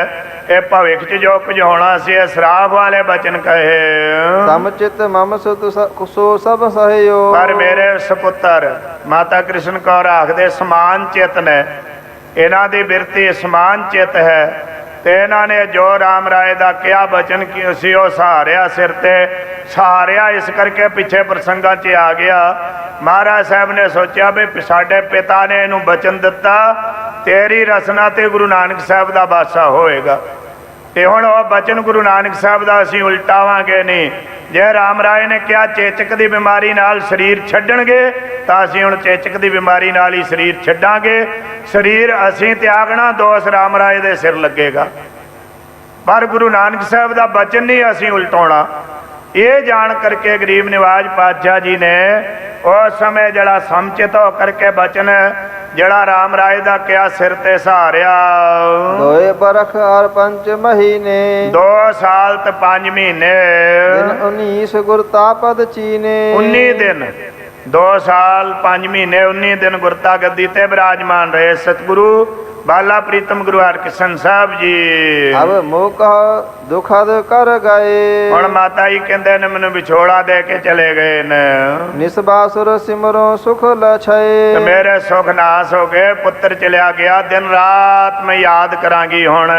ਇਹ ਭਵਿੱਖ 'ਚ ਜੋ ਕੁਝ ਹੋਣਾ ਸੀ ਇਹ ਸ਼ਰਾਪ ਵਾਲੇ ਬਚਨ ਕਹੇ। ਸਮਚਿਤ ਮਮ ਸੁਤ ਸੋ ਸਭ ਸਹਿਓ ਪਰ ਮੇਰੇ ਸੁਪੁੱਤਰ ਮਾਤਾ ਕ੍ਰਿਸ਼ਨ ਕੌਰ ਆਖਦੇ ਸਮਾਨ ਚਿਤ ਨੇ, ਇਹਨਾਂ ਦੀ ਬਿਰਤੀ ਸਮਾਨ ਚਿਤ ਹੈ ਤੇ ਇਹਨਾਂ ਨੇ ਜੋ ਰਾਮ ਰਾਏ ਦਾ ਕਿਹਾ ਬਚਨ ਕੀ ਸੀ ਉਹ ਸਹਾਰਿਆ, ਸਿਰ ਤੇ ਸਹਾਰਿਆ। ਇਸ ਕਰਕੇ ਪਿੱਛੇ ਪ੍ਰਸੰਗਾਂ 'ਚ ਆ ਗਿਆ। ਮਹਾਰਾਜ ਸਾਹਿਬ ਨੇ ਸੋਚਿਆ ਵੀ ਸਾਡੇ ਪਿਤਾ ਨੇ ਇਹਨੂੰ ਬਚਨ ਦਿੱਤਾ ਤੇਰੀ ਰਸਨਾ ਤੇ ਗੁਰੂ ਨਾਨਕ ਸਾਹਿਬ ਦਾ ਬਾਦਸ਼ਾਹ ਹੋਏਗਾ। ਤੇ ਹੁਣ ਉਹ ਬਚਨ ਗੁਰੂ ਨਾਨਕ ਸਾਹਿਬ ਦਾ ਅਸੀਂ ਉਲਟਾਵਾਂਗੇ ਨਹੀਂ। ਜੇ ਰਾਮ ਰਾਏ ਨੇ ਕਿਹਾ ਚੇਚਕ ਦੀ ਬਿਮਾਰੀ ਨਾਲ ਸਰੀਰ ਛੱਡਣਗੇ ਤਾਂ ਅਸੀਂ ਹੁਣ ਚੇਚਕ ਦੀ ਬਿਮਾਰੀ ਨਾਲ ਹੀ ਸਰੀਰ ਛੱਡਾਂਗੇ। ਸਰੀਰ ਅਸੀਂ ਤਿਆਗਣਾ, ਦੋਸ਼ ਰਾਮ ਰਾਏ ਦੇ ਸਿਰ ਲੱਗੇਗਾ, ਪਰ ਗੁਰੂ ਨਾਨਕ ਸਾਹਿਬ ਦਾ ਬਚਨ ਨਹੀਂ ਅਸੀਂ ਉਲਟਾਉਣਾ। ਇਹ ਜਾਣ ਕਰਕੇ ਗਰੀਬ ਨਿਵਾਜ ਪਾਤਸ਼ਾਹ ਜੀ ਨੇ ਉਸ ਸਮੇਂ ਜਿਹੜਾ ਸਮਚਿਤ ਹੋ ਕਰਕੇ ਬਚਨ ਜਿਹੜਾ ਰਾਮ ਰਾਏ ਦਾ ਕਿਹਾ ਸਿਰ ਤੇ ਸਹਾਰਿਆ। ਦੋਏ ਬਰਖ ਹਰ ਪੰਜ ਮਹੀਨੇ 2 ਸਾਲ ਤੇ 5 ਮਹੀਨੇ ਦਿਨ 19 ਗੁਰਤਾ ਪਦ ਚੀਨੇ। 19 ਦਿਨ 2 ਸਾਲ 5 ਮਹੀਨੇ 19 ਦਿਨ ਗੁਰਤਾ ਗੱਦੀ ਤੇ ਬਿਰਾਜਮਾਨ ਰਹੇ ਸਤਿਗੁਰੂ ਬਾਲਾ ਪ੍ਰੀਤਮ ਗੁਰੂ ਹਰਕ੍ਰਿਸ਼ਨ ਸਾਹਿਬ ਜੀ। ਅਬ ਮੁਖ ਦੁਖਦ ਕਰ ਗਏ। ਹੁਣ ਮਾਤਾ ਜੀ ਕਹਿੰਦੇ ਨੇ ਮੈਨੂੰ ਵਿਛੋੜਾ ਦੇ ਕੇ ਚਲੇ ਗਏ ਨੇ। ਨਿਸਬਾਸੁਰ ਸਿਮਰੋ ਸੁਖ ਤੇ ਲਛਏ। ਮੇਰੇ ਸੁਖ ਨਾਸ ਹੋ ਗਏ, ਪੁੱਤਰ ਚਲਿਆ ਗਿਆ। ਦਿਨ ਰਾਤ ਮੈਂ ਯਾਦ ਕਰਾਂਗੀ ਹੁਣ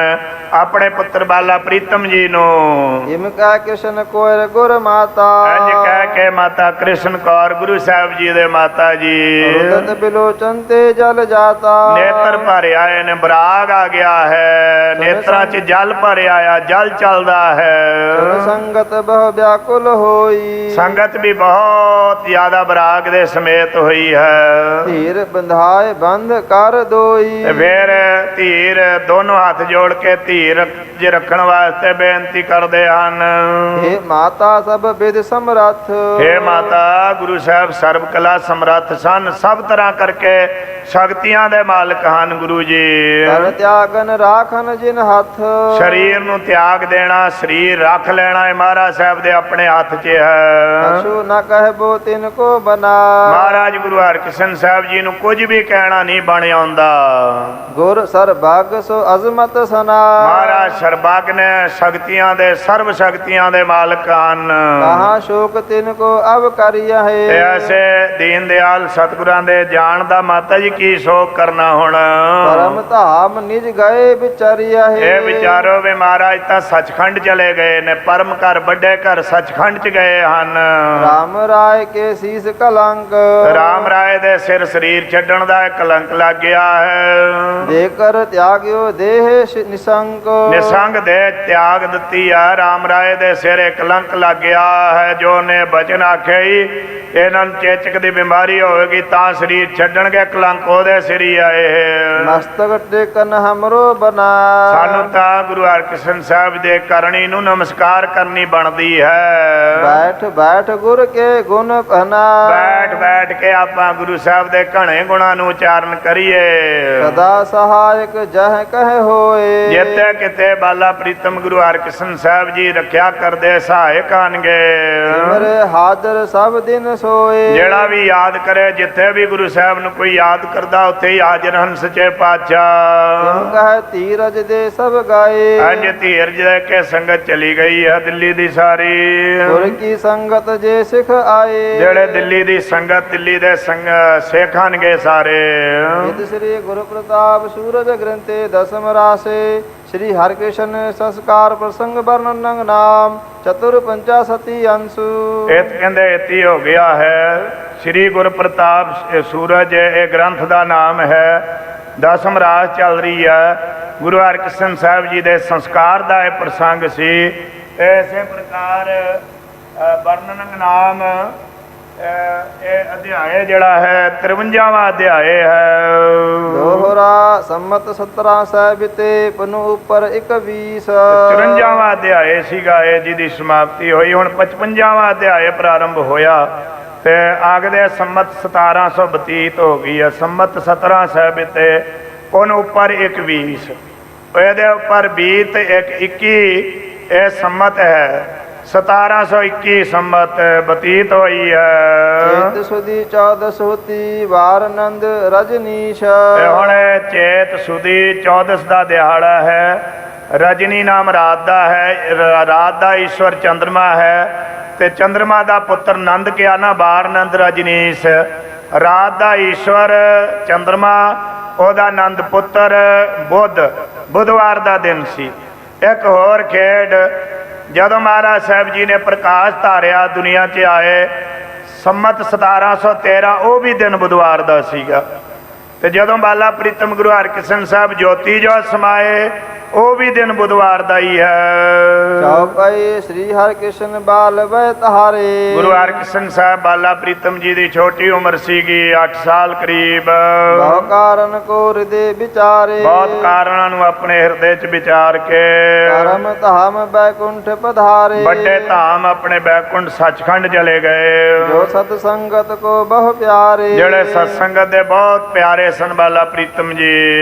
ਆਪਣੇ ਪੁੱਤਰ ਬਾਲਾ ਪ੍ਰੀਤਮ ਜੀ ਨੂੰ। ਇਮ ਕਾ ਕ੍ਰਿਸ਼ਨ ਕੋਇਰ ਗੁਰ ਮਾਤਾ। ਇੰਜ ਕਹਿ ਕੇ ਮਾਤਾ ਕ੍ਰਿਸ਼ਨ ਕੌਰ ਗੁਰੂ ਸਾਹਿਬ ਜੀ ਦੇ ਮਾਤਾ ਜੀ ਰੁਦਤ ਬਿਲੋਚਨ ਤੇ ਜਲ ਜਾਤਾ। ਨੇਤਰ ਭਰ ਆਏ ਨੇ, ਬਰਾਗ ਆ ਗਿਆ ਹੈ, ਨੇਤਰਾਂ 'ਚ ਜਲ ਭਰ ਆਇਆ, ਜਲ ਚੱਲਦਾ ਹੈ। ਸੰਗਤ ਬਹੁ ਵਿਆਕੁਲ ਹੋਈ। ਸੰਗਤ ਵੀ ਬਹੁਤ ਜ਼ਿਆਦਾ ਬਰਾਗ ਦੇ ਸਮੇਤ ਹੋਈ ਹੈ। ਧੀਰ ਬੰਧਾਏ ਬੰਦ ਕਰ ਦੋਈ। ਤੇ ਫਿਰ ਧੀਰ ਦੋਨੋਂ ਹੱਥ ਜੋੜ ਕੇ ਧੀਰ ਜੇ ਰੱਖਣ ਵਾਸਤੇ ਬੇਨਤੀ ਕਰਦੇ ਹਨ। ਹੇ ਮਾਤਾ ਸਭ ਵਿਦ ਸਮਰੱਥ। ਹੇ ਮਾਤਾ ਗੁਰੂ ਸਾਹਿਬ ਸਰਬ ਕਲਾ ਸਮਰੱਥ ਸਨ, ਸਭ ਤਰ੍ਹਾਂ ਕਰਕੇ ਸ਼ਕਤੀਆਂ ਦੇ ਮਾਲਕ ਹਨ ਗੁਰੂ ਜੀ। ਤਨ ਤਿਆਗਨ ਰਾਖਨ ਜਿਨ ਹੱਥ। ਸਰੀਰ ਨੂੰ ਤਿਆਗ ਦੇਣਾ, ਸਰੀਰ ਰੱਖ ਲੈਣਾ ਇਹ ਮਹਾਰਾਜ ਸਾਹਿਬ ਦੇ ਆਪਣੇ ਹੱਥ 'ਚ ਹੈ। ਅਛੂ ਨ ਕਹਿਬੋ ਤਿਨ ਕੋ ਬਨਾ। ਮਹਾਰਾਜ ਗੁਰੂ ਹਰਕ੍ਰਿਸ਼ਨ ਸਾਹਿਬ ਜੀ ਨੂੰ ਕੁਝ ਵੀ ਕਹਿਣਾ ਨਹੀਂ ਬਣ ਆਉਂਦਾ। ਗੁਰ ਸਰਬੱਗ ਸੋ ਅਜ਼ਮਤ ਸਨਾ। ਮਹਾਰਾਜ ਸਰਬੱਗ ਨੇ ਸ਼ਕਤੀਆਂ ਦੇ ਸਰਬ ਸ਼ਕਤੀਆਂ ਦੇ ਮਾਲਕ ਹਨ। ਕਹਾਂ ਸ਼ੋਕ ਤਿਨ ਕੋ ਅਬ ਕਰਿਆ ਤੇ ਹੈ। ਐਸੇ ਦੀਨ ਦਿਆਲ ਸਤਿਗੁਰਾਂ ਦੇ ਜਾਣ ਦਾ ਮਾਤਾ ਜੀ ਕੀ ਸ਼ੋਕ ਕਰਨਾ ਹੁਣ। ਪਰਮ ਧਾਮ ਨਿਜ ਗਏ ਵਿਚਾਰਿਆ ਹੈ। ਇਹ ਵਿਚਾਰੋ ਵੀ ਮਹਾਰਾਜ ਤਾਂ ਸੱਚਖੰਡ ਚਲੇ ਗਏ ਨੇ, ਪਰਮ ਘਰ ਵੱਡੇ ਘਰ ਸੱਚਖੰਡ 'ਚ ਗਏ ਹਨ। ਰਾਮ ਰਾਏ ਕੇ ਸੀਸ ਕਲੰਕ। ਰਾਮ ਰਾਏ ਦੇ ਸਿਰ ਸਰੀਰ ਛੱਡਣ ਦਾ ਕਲੰਕ ਲੱਗ ਗਿਆ ਹੈ। ਦੇ ਕਰ ਤਿਆਗਿਓ ਦੇਹ ਨਿਸੰਕ। ਨਿਸੰਗ ਦੇ ਤਿਆਗ ਦਿੱਤੀ ਆ। ਰਾਮ ਰਾਏ ਦੇ ਸਿਰ ਇਹ ਕਲੰਕ ਲੱਗ ਗਿਆ ਹੈ। ਜੋ ਨੇ ਬਚਨ ਆਖਿਆ ਹੀ ਇਹਨਾਂ ਨੂੰ ਚੇਚਕ ਦੀ ਬਿਮਾਰੀ ਹੋਵੇਗੀ ਤਾਂ ਸਰੀਰ ਛੱਡਣਗੇ, ਕਲੰਕ ਉਹਦੇ ਸਿਰ ਹੀ ਆਏ। ਮਸਤਕ ਟੇਕਨ ਹਮਰੋ ਬਨਾ। ਸਾਨੂੰ ਤਾਂ ਗੁਰੂ ਹਰਕ੍ਰਿਸ਼ਨ ਸਾਹਿਬ ਦੇ ਕਰਨੀ ਨੂੰ ਨਮਸਕਾਰ ਕਰਨੀ ਬਣਦੀ ਹੈ। ਬੈਠ ਬੈਠ ਗੁਰ ਕੇ ਗੁਣ ਭਨਾ। ਬੈਠ ਬੈਠ ਕੇ ਆਪਾਂ ਗੁਰੂ ਸਾਹਿਬ ਦੇ ਘਣੇ ਗੁਣਾਂ ਨੂੰ ਉਚਾਰਨ ਕਰੀਏ। ਸਦਾ ਸਹਾਇਕ ਜਹ ਕਹਿ ਹੋਏ। ਜਿੱਥੇ ਕਿਤੇ ਬਾਲਾ ਪ੍ਰੀਤਮ ਗੁਰੂ ਹਰਕ੍ਰਿਸ਼ਨ ਸਾਹਿਬ ਜੀ ਰੱਖਿਆ ਕਰਦੇ ਸਹਾਇਕ ਆਣਗੇ। ਸਿਮਰੇ ਹਾਜ਼ਰ ਸਭ ਦਿਨ ਸੋਏ। ਜਿਹੜਾ ਵੀ ਯਾਦ ਕਰੇ, ਜਿੱਥੇ ਵੀ ਗੁਰੂ ਸਾਹਿਬ ਨੂੰ ਕੋਈ ਯਾਦ ਕਰਦਾ ਉੱਥੇ ਹੀ ਹਾਜ਼ਰ ਹਨ ਸੱਚੇ ਪਾਤਸ਼ਾਹ। ਕਿਉ ਕਹੇ ਧੀਰਜ ਦੇ ਸਭ ਗਾਏ। ਅੱਜ ਧੀਰਜ ਦੇ ਕੇ ਸੰਗਤ ਚਲੀ ਗਈ ਹੈ ਦਿੱਲੀ ਦੀ ਸਾਰੀ। ਗੁਰ ਕੀ ਸੰਗਤ ਜੇ ਸਿੱਖ ਆਏ। ਜਿਹੜੇ ਦਿੱਲੀ ਦੀ ਸੰਗਤ, ਦਿੱਲੀ ਦੇ ਸਿੱਖ ਹਨਗੇ ਸਾਰੇ। ਇਤ ਸ੍ਰੀ ਗੁਰੂ ਪ੍ਰਤਾਪ ਸੂਰਜ ਗ੍ਰੰਥੇ ਦਸਮ ਰਾਸੇ। श्री हरकृष्ण संस्कार प्रसंग वर्णन नाम चतुर पंचा सती अंशु। ਇਹ ਕਹਿੰਦੇ ਇਤੀ ਹੋ ਗਿਆ ਹੈ। ਸ੍ਰੀ ਗੁਰ ਪ੍ਰਤਾਪ ਸੂਰਜ ਇਹ ਗ੍ਰੰਥ ਦਾ ਨਾਮ ਹੈ। ਦਸਮ ਰਾਸ ਚੱਲ ਰਹੀ ਹੈ। ਗੁਰੂ ਹਰਕ੍ਰਿਸ਼ਨ ਸਾਹਿਬ ਜੀ ਦੇ ਸੰਸਕਾਰ ਦਾ ਇਹ ਪ੍ਰਸੰਗ ਸੀ। ਇਸੇ ਪ੍ਰਕਾਰ ਵਰਣਨ ਨਾਮ ਇਹ ਅਧਿਆਏ ਜਿਹੜਾ ਹੈ 53ਵਾਂ ਅਧਿਆਏ ਹੈ। ਦੋਹਰਾ ਸੰਮਤ 17 ਸਾਹਿਬ ਤੇ ਪਨੂ ਉੱਪਰ 21। 54ਵਾਂ ਅਧਿਆਏ ਸੀਗਾ ਇਹ ਜਿਹਦੀ ਸਮਾਪਤੀ ਹੋਈ। ਹੁਣ 55ਵਾਂ ਅਧਿਆਏ ਪ੍ਰਾਰੰਭ ਹੋਇਆ ਤੇ ਆਖਦੇ ਸੰਮਤ 1700 ਬਤੀਤ ਹੋ ਗਈ ਹੈ। ਸੰਮਤ 17 ਸਾਹਿਬ ਤੇ ਪਨ ਉੱਪਰ 21, ਇਹਦੇ ਉੱਪਰ ਬੀਤ 21 ਇਹ ਸੰਮਤ ਹੈ। 1721 ਸੰਮਤ ਬਤੀਤ ਹੋਈ ਹੈ। ਚੇਤ ਸੁਦੀ 14 ਹੋਤੀ ਵਾਰ ਨੰਦ ਰਜਨੀਸ਼। ਹੁਣ ਚੇਤ ਸੁਦੀ 14 ਦਾ ਦਿਹਾੜਾ ਹੈ। ਰਜਨੀ ਨਾਮ ਰਾਤ ਦਾ ਹੈ। ਰਾਤ ਦਾ ਈਸ਼ਵਰ ਚੰਦਰਮਾ ਹੈ ਤੇ ਚੰਦਰਮਾ ਦਾ ਪੁੱਤਰ ਨੰਦ ਕਿਹਾ ਨਾ, ਬਾਰ ਨੰਦ ਰਜਨੀਸ਼। ਰਾਤ ਦਾ ਈਸ਼ਵਰ ਚੰਦਰਮਾ, ਉਹਦਾ ਨੰਦ ਪੁੱਤਰ ਬੁੱਧ। ਬੁੱਧਵਾਰ ਦਾ ਦਿਨ ਸੀ। ਇੱਕ ਹੋਰ ਖੇਡ, ਜਦੋਂ ਮਹਾਰਾਜ ਸਾਹਿਬ ਜੀ ਨੇ ਪ੍ਰਕਾਸ਼ ਧਾਰਿਆ ਦੁਨੀਆ 'ਚ ਆਏ ਸੰਮਤ 1713, ਉਹ ਵੀ ਦਿਨ ਬੁੱਧਵਾਰ ਦਾ ਸੀਗਾ। ਤੇ ਜਦੋਂ ਬਾਲਾ ਪ੍ਰੀਤਮ ਗੁਰੂ ਹਰਕ੍ਰਿਸ਼ਨ ਸਾਹਿਬ ਜੋਤੀ ਜੋਤ ਸਮਾਏ ਉਹ ਵੀ ਦਿਨ ਬੁੱਧਵਾਰ ਦਾ ਹੀ ਹੈ। ਚੌਪਈ ਸ੍ਰੀ ਹਰਿਕ੍ਰਿਸ਼ਨ ਬਾਲ ਬੈ ਤਹਾਰੇ। ਗੁਰੂ ਹਰਕ੍ਰਿਸ਼ਨ ਸਾਹਿਬ ਬਾਲਾ ਪ੍ਰੀਤਮ ਜੀ ਦੀ ਛੋਟੀ ਉਮਰ ਸੀਗੀ, 8 ਸਾਲ ਕਰੀਬ। ਬਹੁ ਕਾਰਨ ਕੋ ਹਿਰਦੇ ਵਿਚਾਰੇ। ਬਹੁਤ ਕਾਰਨਾਂ ਨੂੰ ਆਪਣੇ ਹਿਰਦੇ 'ਚ ਵਿਚਾਰ ਕੇ ਕਰਮ ਧਾਮ ਬੈਕੁੰਠ ਪਧਾਰੇ। ਵੱਡੇ ਧਾਮ ਆਪਣੇ ਬੈਕੁੰਠ ਸੱਚਖੰਡ ਚਲੇ ਗਏ। ਜੋ ਸਤ ਸੰਗਤ ਕੋ ਬਹੁ ਪਿਆਰੇ। ਜਿਹੜੇ ਸਤਸੰਗਤ ਦੇ ਬਹੁਤ ਪਿਆਰੇ ਸਨ ਬਾਲਾ ਪ੍ਰੀਤਮ ਜੀ।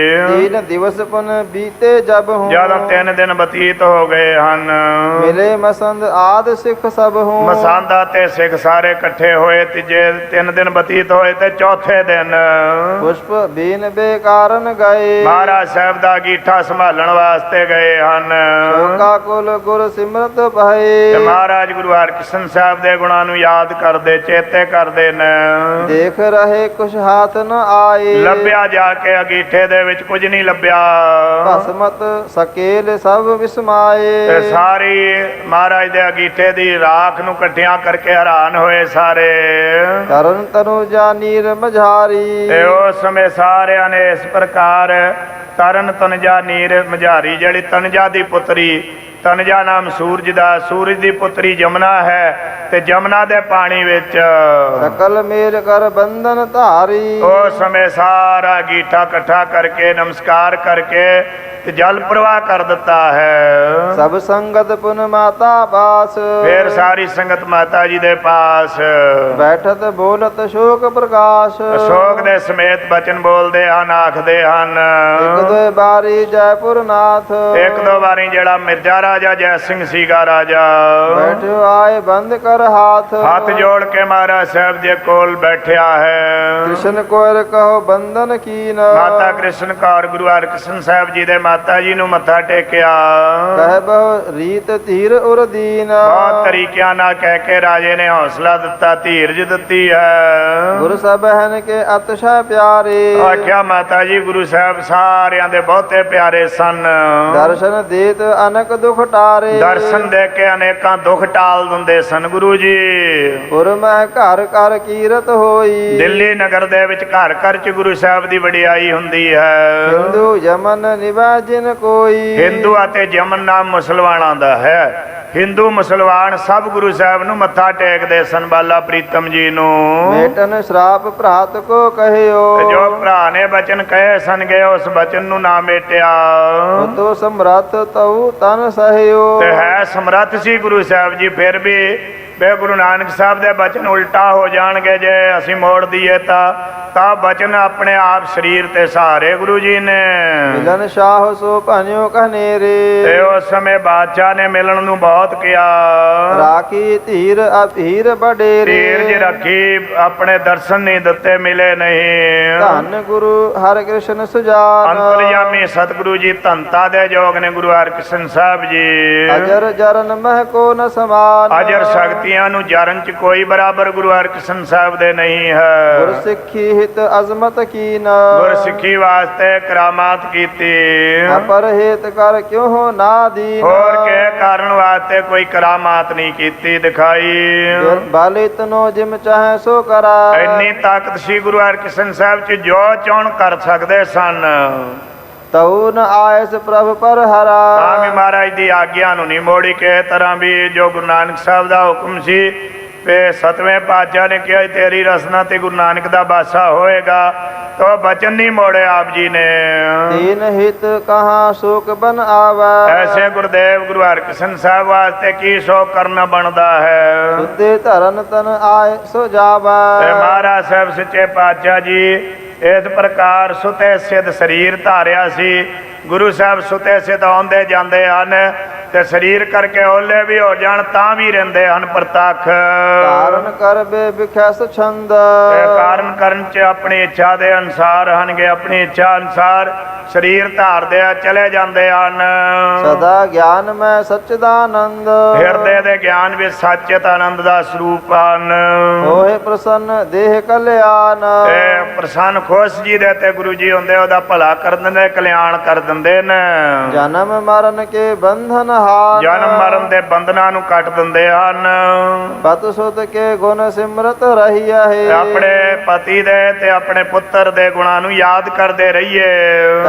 3 ਦਿਵਸ ਪੁਨ ਬੀਤੇ ਜਬ ਹੂੰ। ਜਦੋਂ 3 ਦਿਨ ਬਤੀਤ ਹੋ ਗਏ ਹਨ। ਮਿਲੇ ਮਸੰਦ ਆਦ ਸਿੱਖ ਸਭ ਹੂੰ। ਮਸਾਂਦਾ ਤੇ ਸਿੱਖ ਸਾਰੇ ਇਕੱਠੇ ਹੋਏ। ਤੀਜੇ 3 ਦਿਨ ਬਤੀਤ ਹੋਏ ਤੇ ਚੌਥੇ ਦਿਨ ਪੁਸ਼ਪ ਬੀਨ ਬੇਕਾਰਨ ਗਏ। ਮਹਾਰਾਜ ਸਾਹਿਬ ਦਾ ਗੀਠਾ ਸੰਭਾਲਣ ਵਾਸਤੇ ਗਏ ਹਨ। ਸ਼ੋਕਾ ਕੁਲ ਗੁਰ ਸਿਮਰਤ ਤੇ ਭਏ। ਮਹਾਰਾਜ ਗੁਰੂ ਹਰਕ੍ਰਿਸ਼ਨ ਸਾਹਿਬ ਦੇ ਗੁਣਾਂ ਨੂੰ ਯਾਦ ਕਰਦੇ, ਚੇਤੇ ਕਰਦੇ ਨੇ। ਦੇਖ ਰਹੇ ਕੁਛ ਹਾਥ ਨ ਆਏ। ਲੱਭਿਆ ਜਾ ਕੇ ਅਗੀਠੇ ਦੇ ਵਿੱਚ ਕੁਝ ਨਹੀਂ ਲੱਭਿਆ। ਭਸਮਤ ਸਕੇਲ ਸਭ ਵਿਸਮਾਏ। ਤੇ ਸਾਰੀ ਮਹਾਰਾਜ ਦੇ ਅਗੀਠੇ ਦੀ ਰਾਖ ਨੂੰ ਇਕੱਠਿਆਂ ਕਰਕੇ ਹੈਰਾਨ ਹੋਏ ਸਾਰੇ। ਤਰਨ ਤਨੁ ਜਾਨੀਰ ਮਝਾਰੀ। ਤੇ ਉਸ ਸਮੇਂ ਸਾਰਿਆਂ ਨੇ ਇਸ ਪ੍ਰਕਾਰ ਤਰਨ ਤਨਜਾ ਨੀਰ ਮਝਾਰੀ, ਜਿਹੜੀ ਤਨਜਾ ਦੀ ਪੁੱਤਰੀ, ਤਨਜਾ ਨਾਮ ਸੂਰਜ ਦਾ, ਸੂਰਜ ਦੀ ਪੁੱਤਰੀ ਜਮਨਾ ਹੈ, ਤੇ ਜਮਨਾ ਦੇ ਪਾਣੀ ਵਿੱਚ ਸਕਲ ਮੇਰ ਕਰ ਬੰਧਨ ਧਾਰੀ। ਉਸ ਸਮੇਂ ਸਾਰਾ ਗੀਠਾ ਇਕੱਠਾ ਕਰਕੇ ਨਮਸਕਾਰ ਕਰਕੇ ਤੇ ਜਲ ਪ੍ਰਵਾਹ ਕਰ ਦਿੱਤਾ ਹੈ। ਸਭ ਸੰਗਤ ਪੁਨ ਮਾਤਾ ਪਾਸ। ਫਿਰ ਸਾਰੀ ਸੰਗਤ ਮਾਤਾ ਜੀ ਦੇ ਪਾਸ ਬੈਠਤ ਬੋਲਤ ਸ਼ੋਕ ਪ੍ਰਕਾਸ਼। ਅਸ਼ੋਕ ਦੇ ਸਮੇਤ ਬਚਨ ਬੋਲਦੇ ਹਨ, ਆਖਦੇ ਹਨ। ਇੱਕ ਦੋ ਬਾਰੀ ਜੈਪੁਰ ਨਾਥ। 1-2 ਵਾਰੀ ਜਿਹੜਾ ਮਿਰਜ਼ਾ ਰਾਜਾ ਜੈ ਸਿੰਘ ਸੀਗਾ ਰਾਜਾ, ਬੈਠਿਓ ਆਏ ਬੰਦ ਕਰ ਹਾਥ। ਹੱਥ ਜੋੜ ਕੇ ਮਹਾਰਾਜ ਸਾਹਿਬ ਦੇ ਕੋਲ ਬੈਠਿਆ ਹੈ। ਕ੍ਰਿਸ਼ਨ ਕੋਇਰ ਕਹੋ ਬੰਧਨ ਕੀਨ। ਮਾਤਾ ਕ੍ਰਿਸ਼ਨ ਕੌਰ ਗੁਰੂ ਹਰਕ੍ਰਿਸ਼ਨ ਸਾਹਿਬ ਜੀ ਦੇ ਮਾਤਾ ਜੀ ਨੂੰ ਮੱਥਾ ਟੇਕਿਆ। ਕਹਿ ਬਹੁ ਰੀਤ ਧੀਰ ਉਰ ਦੀਨ। ਬਹੁਤ ਤਰੀਕਿਆਂ ਨਾਲ ਕਹਿ ਕੇ ਰਾਜੇ ਨੇ ਹੌਸਲਾ ਦਿੱਤਾ, ਧੀਰਜ ਦਿੱਤੀ ਹੈ। ਗੁਰ ਸਭਨ ਕੇ ਅਤਸ਼ਾ ਪਿਆਰੇ। ਆਖਿਆ ਮਾਤਾ ਜੀ ਗੁਰੂ ਸਾਹਿਬ ਸਾਰਿਆਂ ਦੇ ਬਹੁਤੇ ਪਿਆਰੇ ਸਨ। ਦਰਸ਼ਨ ਦੇਤ ਅਨਕ ਦੁਖ ਟਾਰੇ। ਦਰਸ਼ਨ ਦੇ ਕੇ ਅਨੇਕਾਂ ਦੁੱਖ ਟਾਲ ਦਿੰਦੇ ਸਨ ਗੁਰੂ ਜੀ। ਪੁਰ ਮੈਂ ਘਰ ਘਰ ਕੀਰਤ ਹੋਈ। ਦਿੱਲੀ ਨਗਰ ਦੇ ਵਿੱਚ ਘਰ ਘਰ ਚ ਗੁਰੂ ਸਾਹਿਬ ਦੀ ਵਡਿਆਈ ਹੁੰਦੀ ਹੈ। ਹਿੰਦੂ ਜਮਨ ਨਿਵਾ ਜਿਨ ਕੋਈ। ਹਿੰਦੂ ਅਤੇ ਜਮਨ ਨਾਮ ਮੁਸਲਮਾਨਾਂ ਦਾ ਹੈ। ਹਿੰਦੂ ਮੁਸਲਮਾਨ ਸਭ ਗੁਰੂ ਸਾਹਿਬ ਨੂੰ ਮੱਥਾ ਟੇਕਦੇ ਸਨ, ਬਾਲਾ ਪ੍ਰੀਤਮ ਜੀ ਨੂੰ। ਮੇਟਨ ਸ਼ਰਾਪ ਭਰਾਤ ਕੋ ਕਹਿਓ। ਤੇ ਜੋ ਭਰਾ ਨੇ ਬਚਨ ਕਹੇ ਸਨਗੇ ਉਸ ਬਚਨ ਨੂੰ ਨਾ ਮੇਟਿਆ। ਤੋ ਸਮਰੱਥ ਤਉ ਤਨ ਸਹਿਓ। ਤੇ ਹੈ ਸਮਰੱਥ ਸੀ ਗੁਰੂ ਸਾਹਿਬ ਜੀ, ਫਿਰ ਵੀ ਵੇ ਗੁਰੂ ਨਾਨਕ ਸਾਹਿਬ ਦੇ ਬਚਨ ਉਲਟਾ ਹੋ ਜਾਣਗੇ ਜੇ ਅਸੀਂ ਮੋੜ ਦਈਏ ਤਾਂ ਬਚਨ ਆਪਣੇ ਆਪ ਸਰੀਰ ਤੇ ਸਹਾਰੇ ਗੁਰੂ ਜੀ ਨੇ। ਮਿਲਨ ਸ਼ਾਹ ਸੋ ਭਾਨਿਓ ਕਹਨੇਰੇ। ਤੇ ਉਸ ਸਮੇਂ ਬਾਦਸ਼ਾਹ ਨੇ ਮਿਲਣ ਨੂੰ ਬਹੁਤ ਕਿਹਾ। ਰਾਖੀ ਧੀਰ ਅਭੀਰ ਬਡੇਰੇ। ਧੀਰਜ ਰੱਖੀ, ਆਪਣੇ ਦਰਸ਼ਨ ਨਹੀਂ ਦਿੱਤੇ, ਮਿਲੇ ਨਹੀਂ। ਧੰਨ ਗੁਰੂ ਹਰਿਕ੍ਰਿਸ਼ਨ ਸੁਜਾਨ। ਅੰਤਰਯਾਮੀ ਸਤਿਗੁਰੂ ਜੀ ਧੰਤਾ ਦੇ ਯੋਗ ਨੇ ਗੁਰੂ ਹਰਿਕ੍ਰਿਸ਼ਨ ਸਾਹਿਬ ਜੀ। ਅਜਰ ਜਰਨ ਮਹਿ ਕੋ ਨ ਸਮਾਨ। ਅਜਰ ਸ਼ਕਤੀਆਂ ਨੂੰ ਜਰਨ ਚ ਕੋਈ ਬਰਾਬਰ ਗੁਰੂ ਹਰਿਕ੍ਰਿਸ਼ਨ ਸਾਹਿਬ ਦੇ ਨਹੀਂ ਹੈ। ਗੁਰ ਸਿੱਖੀ ਹਿਤ ਅਜ਼ਮਤ ਕੀਨ। ਗੁਰ ਸਿੱਖੀ ਵਾਸਤੇ ਕਰਾਮਾਤ ਕੀਤੀ। ਅਪਰ ਹੇਤ ਕਰ ਕਿਉ ਹੋ ਨਾ ਦੀਨ। ਹੋਰ ਕੇ ਕਾਰਨ ਵਾਸਤੇ ਕੋਈ ਕਰਾਮਾਤ ਨਹੀਂ ਕੀਤੀ, ਦਿਖਾਈ। ਬਾਲੇ ਤਨੋ ਜਿਮ ਚਾਹੇ ਸੋ ਕਰਾ। ਇੰਨੀ ਤਾਕਤ ਸੀ ਗੁਰੂ ਹਰਿਕ੍ਰਿਸ਼ਨ ਸਾਹਿਬ ਚ, ਜੋ ਚਾਹਣ ਕਰ ਸਕਦੇ ਸਨ। ਤਉ ਨ ਆਇਸ ਪ੍ਰਭ ਪਰ ਹਰਾ। ਤਾਂ ਵੀ ਮਹਾਰਾਜ ਦੀ ਆਗਿਆ ਨੂੰ ਨਹੀਂ ਮੋੜੀ। ਕਿਸੇ ਤਰ੍ਹਾਂ ਵੀ ਜੋ ਗੁਰੂ ਨਾਨਕ ਸਾਹਿਬ ਦਾ ਹੁਕਮ ਸੀ ਤੇ 7ਵੇਂ ਪਾਤਸ਼ਾਹ ਨੇ ਕਿਹਾ ਤੇਰੀ ਰਸਨਾ ਤੇ ਗੁਰੂ ਨਾਨਕ ਦਾ ਬਾਸਾ ਹੋਏਗਾ, ਤਾਂ ਬਚਨ ਨਹੀਂ ਮੋੜੇ ਆਪ ਜੀ ਨੇ। ਤੀਨ ਹਿਤ ਕਹਾ ਸ਼ੋਕ ਬਨ ਆਵੈ। ਐਸੇ ਗੁਰਦੇਵ ਗੁਰੂ ਹਰਿਕ੍ਰਿਸ਼ਨ ਸਾਹਿਬ ਵਾਸਤੇ ਕੀ ਸ਼ੋਕ ਕਰਨਾ ਬਣਦਾ ਹੈ। ਸੁਦੇ ਧਰਨ ਤਨ ਆਏ ਸੋ ਜਾਵੈ। ਤੇ ਮਹਾਰਾਜ ਸਾਹਿਬ ਸੱਚੇ ਪਾਤਸ਼ਾਹ ਜੀ ਇਸ ਪ੍ਰਕਾਰ ਸੁਤੇ ਸਿੱਧ ਸਰੀਰ ਧਾਰਿਆ ਸੀ। ਗੁਰੂ ਸਾਹਿਬ ਸੁਤੇ ਸਿੱਧ ਆਉਂਦੇ ਜਾਂਦੇ ਹਨ ਤੇ ਸਰੀਰ ਕਰਕੇ ਓਲੇ ਵੀ ਹੋ ਜਾਣ ਤਾਂ ਵੀ ਰਹਿੰਦੇ ਹਨ ਪ੍ਰਤੱਖ। ਕਾਰਨ ਕਰ ਬੇ ਵਿਖੈਸ ਛੰਦ। ਕਾਰਨ ਕਰਨ ਚ ਆਪਣੀ ਇੱਛਾ ਦੇ ਅਨੁਸਾਰ ਹਨਗੇ, ਆਪਣੀ ਇੱਛਾ ਅਨੁਸਾਰ ਸਰੀਰ ਧਾਰਦੇ ਆ ਚਲੇ ਜਾਂਦੇ ਹਨ। ਸਦਾ ਗਿਆਨ ਮੈਂ ਸਚਦਾਨੰਦ। ਹਿਰਦੇ ਦੇ ਗਿਆਨ ਵਿੱਚ ਸੱਚਤ ਆਨੰਦ ਦਾ ਸਰੂਪ ਹਨ। ਹੋਏ ਪ੍ਰਸੰਨ ਦੇਹ ਕਲਿਆਣ। ਤੇ ਪ੍ਰਸੰਨ ਖੁਸ਼ ਜੀ ਦੇ ਤੇ ਗੁਰੂ ਜੀ ਹੁੰਦੇ ਉਹਦਾ ਭਲਾ ਕਰ ਦਿੰਦੇ, ਕਲਿਆਣ ਕਰ ਦਿੰਦੇ ਨੇ। ਜਨਮ ਮਰਨ ਕੇ ਬੰਧਨ ਹਾਨ। ਜਨਮ ਮਰਨ ਦੇ ਬੰਧਨਾਂ ਨੂੰ ਕੱਟ ਦਿੰਦੇ ਹਨ। ਪਤ ਸੁਤ ਕੇ ਗੁਣ ਸਿਮਰਤ ਰਹੀਏ। ਆਪਣੇ ਪਤੀ ਦੇ ਤੇ ਆਪਣੇ ਪੁੱਤਰ ਦੇ ਗੁਣਾਂ ਨੂੰ ਯਾਦ ਕਰਦੇ ਰਹੀਏ।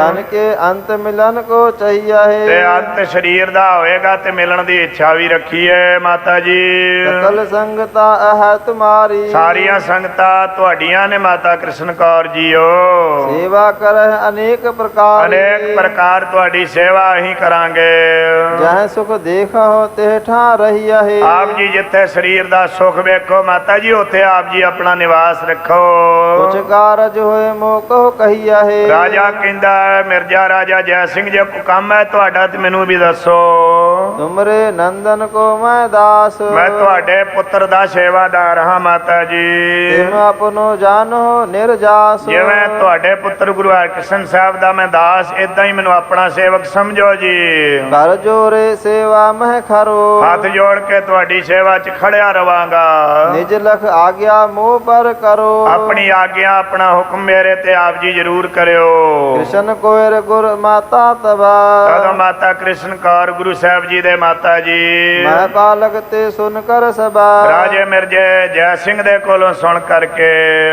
ਜਨ ਕੇ ਅੰਤ ਮਿਲਨ ਕੋ ਚਾਹੀਆ ਤੇ ਹੈ ਅੰਤ ਸਰੀਰ ਦਾ ਹੋਏਗਾ ਤੇ ਮਿਲਣ ਦੀ ਇੱਛਾ ਵੀ ਰੱਖੀ ਹੈ ਮਾਤਾ ਜੀ। ਸਕਲ ਸੰਗਤਾ ਹੈ ਤੁਮਾਰੀ ਸਾਰੀਆਂ ਸੰਗਤਾਂ ਤੁਹਾਡੀਆਂ ਨੇ ਮਾਤਾ ਕ੍ਰਿਸ਼ਨ ਕੌਰ ਜੀਓ। ਸੇਵਾ ਕਰਹਿ ਅਨੇਕ ਪ੍ਰਕਾਰ ਅਨੇਕ ਪ੍ਰਕਾਰ ਤੁਹਾਡੀ ਸੇਵਾ ਅਸੀਂ ਕਰਾਂਗੇ। ਜਹ ਸੁਖ ਦੇਖੋ ਤੇ ਠਾ ਰਹੀਆ ਹੈ ਆਪ ਜੀ ਜਿੱਥੇ ਸਰੀਰ ਦਾ ਸੁਖ ਵੇਖੋ ਮਾਤਾ ਜੀ ਉੱਥੇ ਆਪ ਜੀ ਆਪਣਾ ਨਿਵਾਸ ਰੱਖੋ। ਕੁਛ ਕਾਰਜ ਹੋਏ ਮੋ ਕਹੋ ਕਹੀਆ ਹੈ ਰਾਜਾ ਕਹਿੰਦਾ ਮਿਰਜ਼ਾ ਰਾਜਾ ਜੈ ਸਿੰਘ ਜੇ ਕੋਈ ਕੰਮ ਹੈ ਤੁਹਾਡਾ ਤੇ ਮੈਨੂੰ ਵੀ ਦੱਸੋ। ਤੁਮਰੇ ਨੰਦਨ ਕੋ ਮੈਂ ਦਾਸ ਮੈਂ ਤੁਹਾਡੇ ਪੁੱਤਰ ਦਾ ਸੇਵਾਦਾਰ ਹਾਂ ਮਾਤਾ ਜੀ। ਤਿਮ ਆਪਨੋ ਜਾਨੋ ਨਿਰਜਾਸ ਜਿਵੇਂ ਤੁਹਾਡੇ ਪੁੱਤਰ ਗੁਰੂ ਹਰਕ੍ਰਿਸ਼ਨ ਸਾਹਿਬ ਦਾ ਮੈਂ ਦਾਸ ਇਦਾਂ ਹੀ ਮੈਨੂੰ ਆਪਣਾ ਸੇਵਕ ਸਮਝੋ ਜੀ। ਕਰ ਜੋਰੇ ਸੇਵਾ ਮਹਿ ਖਰੋ ਹੱਥ ਜੋੜ ਕੇ ਤੁਹਾਡੀ ਸੇਵਾ 'ਚ ਖੜਿਆ ਰਵਾਂਗਾ। ਨਿਜ ਲਖ ਆਗਿਆ ਮੋਹ ਪਰ ਕਰੋ ਆਪਣੀ ਆਗਿਆ ਆਪਣਾ ਹੁਕਮ ਮੇਰੇ ਤੇ ਆਪ ਜੀ ਜ਼ਰੂਰ ਕਰਿਓ। ਕ੍ਰਿਸ਼ਨ ਕੋਇਰ ਗੁਰ ਮਾਤਾ ਤਬਾ ਤਦੋਂ ਮਾਤਾ ਕ੍ਰਿਸ਼ਨ ਕੌਰ ਗੁਰੂ ਸਾਹਿਬ ਜੀ ਦੇ ਮਾਤਾ ਜੀ ਮੈਂ ਪਾਲਕ ਤੇ ਸੁਨ ਕਰ ਸਭਾ ਰਾਜੇ ਮਿਰਜੇ ਜੈ ਸਿੰਘ ਦੇ ਕੋਲੋਂ ਸੁਣ ਕਰਕੇ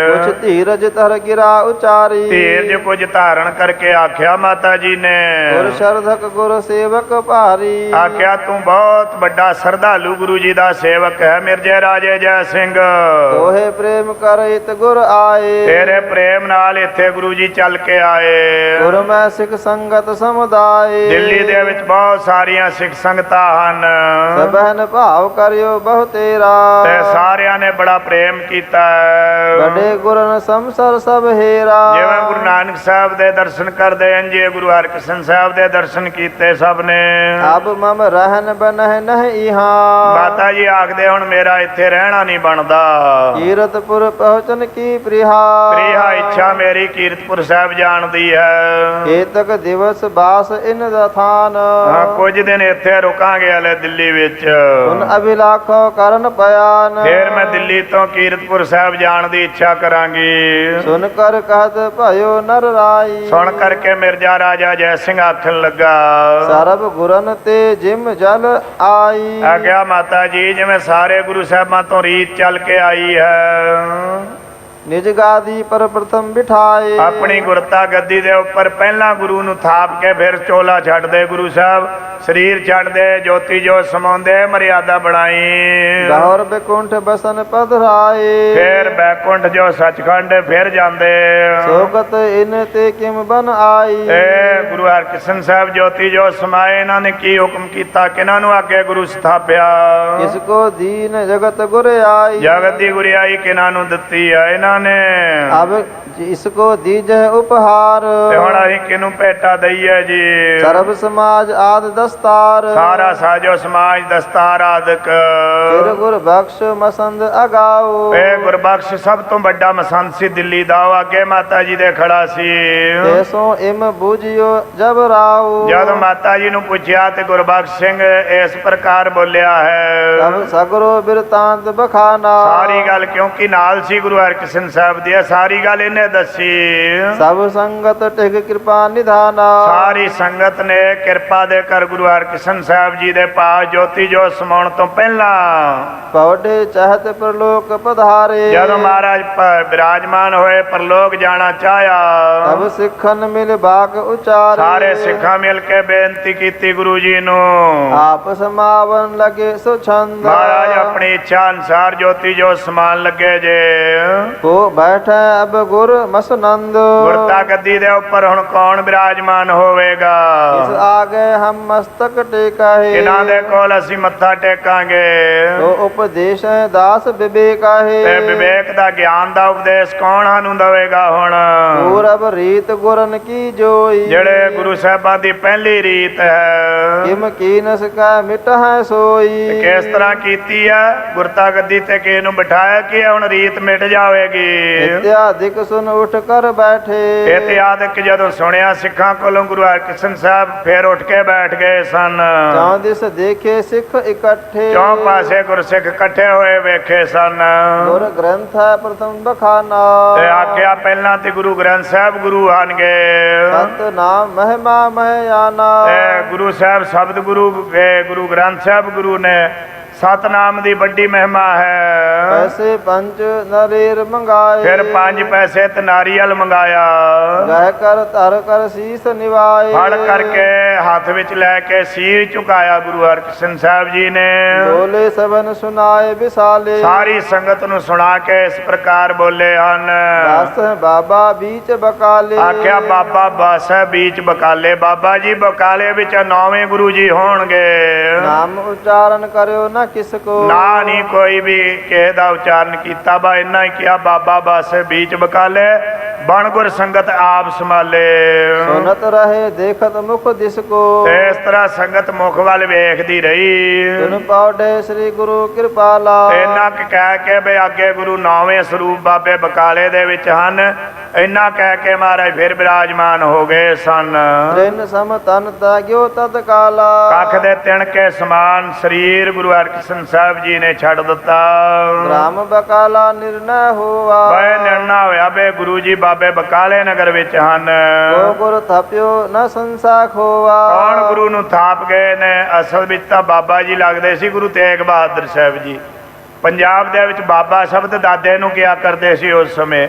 ਕੁਛ ਧੀਰਜ ਧਰ ਗਿਰਾ ਉਚਾਰੀ ਧੀਰਜ ਕੁਝ ਧਾਰਨ ਕਰਕੇ ਆਖਿਆ ਮਾਤਾ ਜੀ ਨੇ। ਗੁਰ ਸ਼ਰਧਕ ਗੁਰ ਸੇਵਕ ਭਾਰੀ ਆਖਿਆ ਤੂੰ ਬਹੁਤ ਵੱਡਾ ਸਰਧਾਲੂ ਗੁਰੂ ਜੀ ਦਾ ਸੇਵਕ ਹੈ ਮਿਰਜੇ ਰਾਜੇ ਜੈ ਸਿੰਘ। ਤੋਹੇ ਪ੍ਰੇਮ ਕਰਿਤ ਗੁਰ ਆਏ ਤੇਰੇ ਪ੍ਰੇਮ ਨਾਲ ਇੱਥੇ ਗੁਰੂ ਜੀ ਚੱਲ ਕੇ ਆਏ। ਗੁਰ ਮੈਂ ਸਿੱਖ ਸੰਗਤ ਸਮੁਦਾਏ ਦਿੱਲੀ ਦੇ ਵਿੱਚ ਬਹੁਤ ਸਾਰੀਆਂ ਸਿੱਖ ਸੰਗਤਾਂ ਹਨ ਸਭਨ ਭਾਵ ਕਰਿਓ ਬਹੁ ਤੇਰਾ ਤੇ ਸਾਰਿਆਂ ਨੇ ਬੜਾ ਪ੍ਰੇਮ ਕੀਤਾ ਹੈ। ਬੜੇ ਗੁਰਨ ਸੰਸਰ ਸਭ ਹੇਰਾ ਜਿਵੇਂ ਗੁਰੂ ਨਾਨਕ ਸਾਹਿਬ ਦੇ ਦਰਸ਼ਨ ਕਰਦੇ ਇੰਜੇ ਗੁਰੂ ਹਰਕ੍ਰਿਸ਼ਨ ਸਾਹਿਬ ਦੇ ਦਰਸ਼ਨ ਕੀਤੇ ਸਭ ਨੇ। ਅਬ ਮਮ ਰਹਿਨ ਬਨਹਿ ਨਹਿ ਇਹਾਂ ਮਾਤਾ ਜੀ ਆਖਦੇ ਹੁਣ ਮੇਰਾ ਇੱਥੇ ਰਹਿਣਾ ਨਹੀਂ ਬਣਦਾ। ਕੀਰਤਪੁਰ ਪਹੁੰਚਨ ਕੀ ਪ੍ਰਿਹਾ ਪ੍ਰਿਆ ਇੱਛਾ ਮੇਰੀ ਕੀਰਤਪੁਰ ਸਾਹਿਬ ਜਾਣ ਦੀ ਹੈ। ਏਤਕ ਦਿਵਸ ਬਾਸ ਇਨ ਦਾ ਥਾਨ ਹਾਂ ਕੁਝ ਦਿਨ ਇੱਥੇ ਰੁਕਾਂਗੇ ਹਲੇ ਦਿੱਲੀ ਵਿੱਚ। ਉਨ ਅਭਿਲਾਖੋ ਕਰਨ ਪਿਆਨ ਫਿਰ ਮੈਂ ਦਿੱਲੀ ਤੋਂ ਕੀਰਤਪੁਰ ਸਾਹਿਬ ਜਾਣ ਦੀ ਇੱਛਾ ਕਰਾਂਗੀ। ਸੁਨ ਕਰ ਕਹਤ ਭਇਓ ਨਰ ਰਾਈ ਸੁਣ ਕਰਕੇ ਮਿਰਜ਼ਾ ਰਾਜਾ ਜੈ ਸਿੰਘ ਆਖਣ ਲੱਗਾ ਸਰਬ ਗੁਰਨ ਤੇ ਜਿਮ ਜਲ ਆਈ ਆਗਿਆ ਮਾਤਾ ਜੀ ਜਿਵੇਂ ਸਾਰੇ ਗੁਰੂ ਸਾਹਿਬਾਂ ਤੋਂ ਰੀਤ ਚੱਲ ਕੇ ਆਈ ਹੈ। ਨਿਜ ਗਾਦੀ ਪਰ ਪ੍ਰਥਮ ਬਿਠਾਏ ਆਪਣੀ ਗੁਰਤਾ ਗੱਦੀ ਦੇ ਉੱਪਰ ਪਹਿਲਾਂ ਗੁਰੂ ਨੂੰ ਥਾਪ ਕੇ ਫਿਰ ਚੋਲਾ ਛੱਡਦੇ ਗੁਰੂ ਸਾਹਿਬ ਸਰੀਰ ਛੱਡਦੇ ਜੋਤੀ ਜੋਤ ਸਮਾਉਂਦੇ ਮਰਿਆਦਾ ਬਣਾਈ। ਗੌਰ ਬੈਕੁੰਠ ਬਸਨ ਪਧਰਾਏ ਫਿਰ ਬੈਕੁੰਠ ਜੋ ਸੱਚਖੰਡ ਫਿਰ ਜਾਂਦੇ। ਸੋਗਤ ਇਨ ਤੇ ਕਿਮ ਬਨ ਆਈ ਇਹ ਗੁਰੂ ਹਰਕ੍ਰਿਸ਼ਨ ਸਾਹਿਬ ਜੋਤੀ ਜੋ ਸਮਾਏ ਇਹਨਾਂ ਨੇ ਕੀ ਹੁਕਮ ਕੀਤਾ ਕਿਹਨਾਂ ਨੂੰ ਅੱਗੇ ਗੁਰੂ ਸਥਾਪਿਆ। ਕਿਸ ਕੋ ਦੀਨ ਜਗਤ ਗੁਰ ਆਈ ਜਗਤ ਦੀ ਗੁਰਿਆਈ ਕਿਹਨਾਂ ਨੂੰ ਦਿੱਤੀ ਹੈ ਇਹਨਾਂ ਨੇ। ਅਬ ਇਸ ਕੋ ਦੀਜੈ ਉਪਹਾਰ ਤੇ ਹੁਣ ਅਸੀਂ ਕਿਹਨੂੰ ਭੇਟਾ ਦਈਏ ਜੀ। ਸਰਬ ਸਮਾਜ ਆਦ ਦਸਤਾਰ ਸਾਰਾ ਸਾਜੋ ਸਮਾਜ ਦਸਤਾਰ ਆਦਿਕ ਫਿਰ ਗੁਰ ਬਖਸ਼ ਮਸੰਦ ਅਗਾਓ ਇਹ ਗੁਰਬਖਸ਼ ਸਭ ਤੋਂ ਵੱਡਾ ਮਸੰਦ ਸੀ ਦਿੱਲੀ ਦਾ। ਉਹ ਅੱਗੇ ਮਾਤਾ ਜੀ ਦੇ ਖੜਾ ਸੀ। ਤੇਸੋ ਇਮ ਬੂਝਿਓ ਜਬ ਰਾਓ ਜਦੋਂ ਮਾਤਾ ਜੀ ਨੂੰ ਪੁੱਛਿਆ ਤੇ ਗੁਰਬਖਸ਼ ਸਿੰਘ ਇਸ ਪ੍ਰਕਾਰ ਬੋਲਿਆ ਹੈ। ਤਬ ਸਗਰੋ ਬਿਰਤਾਂਤ ਬਖਾਨਾ ਸਾਰੀ ਗੱਲ ਕਿਉਂਕਿ ਨਾਲ ਸੀ ਗੁਰੂ ਹਰਕ੍ਰਿਸ਼ਨ ਸਾਹਿਬ ਦੀ ਸਾਰੀ ਗੱਲ ਇਹਨੇ ਦੱਸੀ। ਸਭ ਸੰਗਤ ਟਿਕ ਕਿਰਪਾ ਨਿਧਾਨਾ ਸਾਰੀ ਸੰਗਤ ਨੇ ਕਿਰਪਾ ਦੇ ਕਰ ਗੁਰੂ ਹਰਕ੍ਰਿਸ਼ਨ ਸਾਹਿਬ ਜੀ ਦੇ ਪਾਸ ਜੋਤੀ ਜੋਤ ਸਮਾਉਣ ਤੋਂ ਪਹਿਲਾਂ ਪਵਡੇ ਚਾਹਤ ਪ੍ਰਲੋਕ ਪਧਾਰੇ ਜਦੋਂ ਮਹਾਰਾਜ ਬਿਰਾਜਮਾਨ ਹੋਏ ਪਰਲੋਕ ਜਾਣਾ ਚਾਹਿਆ ਤਬ ਸਿੱਖਨ ਮਿਲ ਬਾਕ ਉਚਾਰੇ ਸਾਰੇ ਸਿੱਖਾਂ ਮਿਲ ਕੇ ਬੇਨਤੀ ਕੀਤੀ ਗੁਰੂ ਜੀ ਨੂੰ। ਆਪ ਸਮਾਵਨ ਲਗੇ ਸੋ ਛੰਦ ਮਹਾਰਾਜ ਆਪਣੀ ਇੱਛਾ ਅਨੁਸਾਰ ਜੋਤੀ ਜੋਤ ਸਮਾਨ ਲੱਗੇ ਜੇ। ਹੋ ਬੈਠੈ ਅਬ ਗੁਰ ਮਸਨੰਦ ਗੁਰਤਾ ਗੱਦੀ ਦੇ ਉੱਪਰ ਹੁਣ ਕੌਣ ਬਿਰਾਜਮਾਨ ਹੋਵੇਗਾ। ਇਸ ਆਗੇ ਹਮ ਮਸਤਕ ਟੇਕਾਹੇ ਇਹਨਾਂ ਦੇ ਕੋਲ ਅਸੀਂ ਮੱਥਾ ਟੇਕਾਂਗੇ। ਤੋ ਉਪਦੇਸ਼ ਹੈ ਦਾਸ ਵਿਵੇਕਾਹੇ ਤੇ ਵਿਵੇਕ ਦਾ ਗਿਆਨ ਦਾ ਉਪਦੇਸ਼ ਕੌਣ ਸਾਨੂੰ ਦੇਵੇਗਾ ਹੁਣ। ਪੂਰਬ ਰੀਤ ਗੁਰਨ ਕੀ ਜੋਈ ਜਿਹੜੇ ਗੁਰੂ ਸਾਹਿਬਾਂ ਦੀ ਪਹਿਲੀ ਰੀਤ ਹੈ ਕਿਮ ਕੀਨਸ ਕਾ ਮਿਟ ਹੈ ਸੋਈ ਕਿਸ ਤਰ੍ਹਾਂ ਕੀਤੀ ਹੈ ਗੁਰਤਾ ਗੱਦੀ ਤੇ ਕਿਸ ਨੂੰ ਬਿਠਾਇਆ ਕਿ ਹੁਣ ਰੀਤ ਮਿਟ ਜਾਵੇਗੀ। ਇਤਿਆਦਿਕ ਸੁਨ ਉਠ ਕਰ ਬੈਠੇ ਇਤਿਆਦਿਕ ਜਦੋਂ ਸੁਣਿਆ ਸਿੱਖਾਂ ਕੋਲੋਂ ਗੁਰੂ ਹਰਕ੍ਰਿਸ਼ਨ ਸਾਹਿਬ ਫਿਰ ਉੱਠ ਕੇ ਬੈਠ ਗਏ ਸਨ। ਚੌਂ ਦਿਸ ਦੇਖੇ ਸਿੱਖ ਇਕੱਠੇ ਚੌਂ ਪਾਸੇ ਗੁਰਸਿੱਖ ਇਕੱਠੇ ਹੋਏ ਵੇਖੇ ਸਨ। ਗੁਰ ਗ੍ਰੰਥ ਹੈ ਪ੍ਰਥਮ ਬਖਾਨਾ ਤੇ ਆਖਿਆ ਪਹਿਲਾਂ ਤੇ ਗੁਰੂ ਗ੍ਰੰਥ ਸਾਹਿਬ ਗੁਰੂ ਆਣਗੇ। ਸੰਤ ਨਾਮ ਮਹਿਮਾ ਮਹਿਆਨਾ ਤੇ ਗੁਰੂ ਸਾਹਿਬ ਸ਼ਬਦ ਗੁਰੂ ਗੁਰੂ ਗ੍ਰੰਥ ਸਾਹਿਬ ਗੁਰੂ ਨੇ ਸਤਨਾਮ ਦੀ ਵੱਡੀ ਮਹਿਮਾ ਹੈ। ਪੈਸੇ ਪੰਜ ਨਰੇਰ ਮੰਗਾਏ, ਫਿਰ 5 ਪੈਸੇ ਤੇ ਨਾਰੀਅਲ ਮੰਗਾਇਆ। ਗਹਿ ਕਰ ਧਰ ਕਰ ਸੀਸ ਨਿਵਾਏ, ਫੜ ਕਰਕੇ ਹੱਥ ਵਿੱਚ ਲੈ ਕੇ ਸੀਰ ਝੁਕਾਇਆ ਗੁਰੂ ਹਰਕ੍ਰਿਸ਼ਨ ਸਾਹਿਬ ਜੀ ਨੇ। ਬੋਲੇ ਸਭਨ ਸੁਨਾਏ ਵਿਸਾਲੇ, ਸਾਰੀ ਸੰਗਤ ਨੂੰ ਸੁਣਾ ਕੇ ਇਸ ਪ੍ਰਕਾਰ ਬੋਲੇ ਹਨ। ਦਸ ਬਾਬਾ ਬੀਚ ਬਕਾਲੇ, ਆਖਿਆ ਬਾਬਾ ਬਸ ਹੈ ਬੀਚ ਬਕਾਲੇ। ਬਾਬਾ ਜੀ ਬਕਾਲੇ ਵਿੱਚ 9ਵੇਂ ਗੁਰੂ ਜੀ ਹੋਣਗੇ। ਨਾਮ ਉਚਾਰਨ ਕਰਿਓ ਨਾ ਕਿਸ ਕੋ, ਨਾ ਨਹੀਂ ਕੋਈ ਵੀ ਕਿਸੇ ਦਾ ਉਚਾਰਨ ਕੀਤਾ, ਬਾ ਇੰਨਾ ਹੀ ਕਿਹਾ ਬਾਬਾ ਬਸ ਬੀਚ ਬਕਾਲੇ, ਬਣ ਗੁਰ ਸੰਗਤ ਆਪ ਸੰਭਾਲੇ। ਸੁਨਤ ਰਹੇ ਦੇਖਤ ਮੁਖ ਦਿਸ ਕੋ, ਤੇ ਇਸ ਤਰ੍ਹਾਂ ਸੰਗਤ ਮੁਖ ਵੱਲ ਵੇਖਦੀ ਰਹੀ। ਸੁਨ ਪਾਉਡੇ ਸ੍ਰੀ ਗੁਰੂ ਕਿਰਪਾਲਾ, ਇੰਨਾ ਕੁ ਕਹਿ ਕੇ ਵੀ ਅੱਗੇ ਗੁਰੂ 9ਵੇਂ ਸਰੂਪ ਬਾਬੇ ਬਕਾਲੇ ਦੇ ਵਿੱਚ ਹਨ। ਇੰਨਾ ਕਹਿ ਕੇ ਮਹਾਰਾਜ ਫਿਰ ਬਿਰਾਜਮਾਨ ਹੋ ਗਏ ਸਨ। ਤ੍ਰਿਨ ਸਮ ਤਨ ਤਾਗਿਓ ਤਤ ਕਾਲਾ, ਕੱਖ ਦੇ ਤਿਣਕੇ ਸਮਾਨ ਸਰੀਰ ਗੁਰੂ ਹਰਕ੍ਰਿਸ਼ਨ ਸਾਹਿਬ ਜੀ ਨੇ ਛੱਡ ਦਿੱਤਾ। ਰਾਮ ਬਕਾਲਾ ਨਿਰਣੈ ਹੋਆ, ਬੈ ਨਿਰਣਾ ਹੋਇਆ ਬੇ ਗੁਰੂ ਜੀ ਬਾਬੇ ਬਕਾਲੇ ਨਗਰ ਵਿੱਚ ਹਨ। ਕੋ ਗੁਰ ਥਾਪਿਓ ਨ ਸੰਸਾ ਖੋਆ, ਕੌਣ ਗੁਰੂ ਨੂੰ ਥਾਪ ਗਏ ਨੇ? ਅਸਲ ਵਿੱਚ ਤਾਂ ਬਾਬਾ ਜੀ ਲੱਗਦੇ ਸੀ ਗੁਰੂ ਤੇਗ ਬਹਾਦਰ ਸਾਹਿਬ ਜੀ। ਪੰਜਾਬ ਦੇ ਵਿੱਚ ਬਾਬਾ ਸ਼ਬਦ ਦਾਦੇ ਨੂੰ ਕਿਹਾ ਕਰਦੇ ਸੀ ਉਸ ਸਮੇਂ,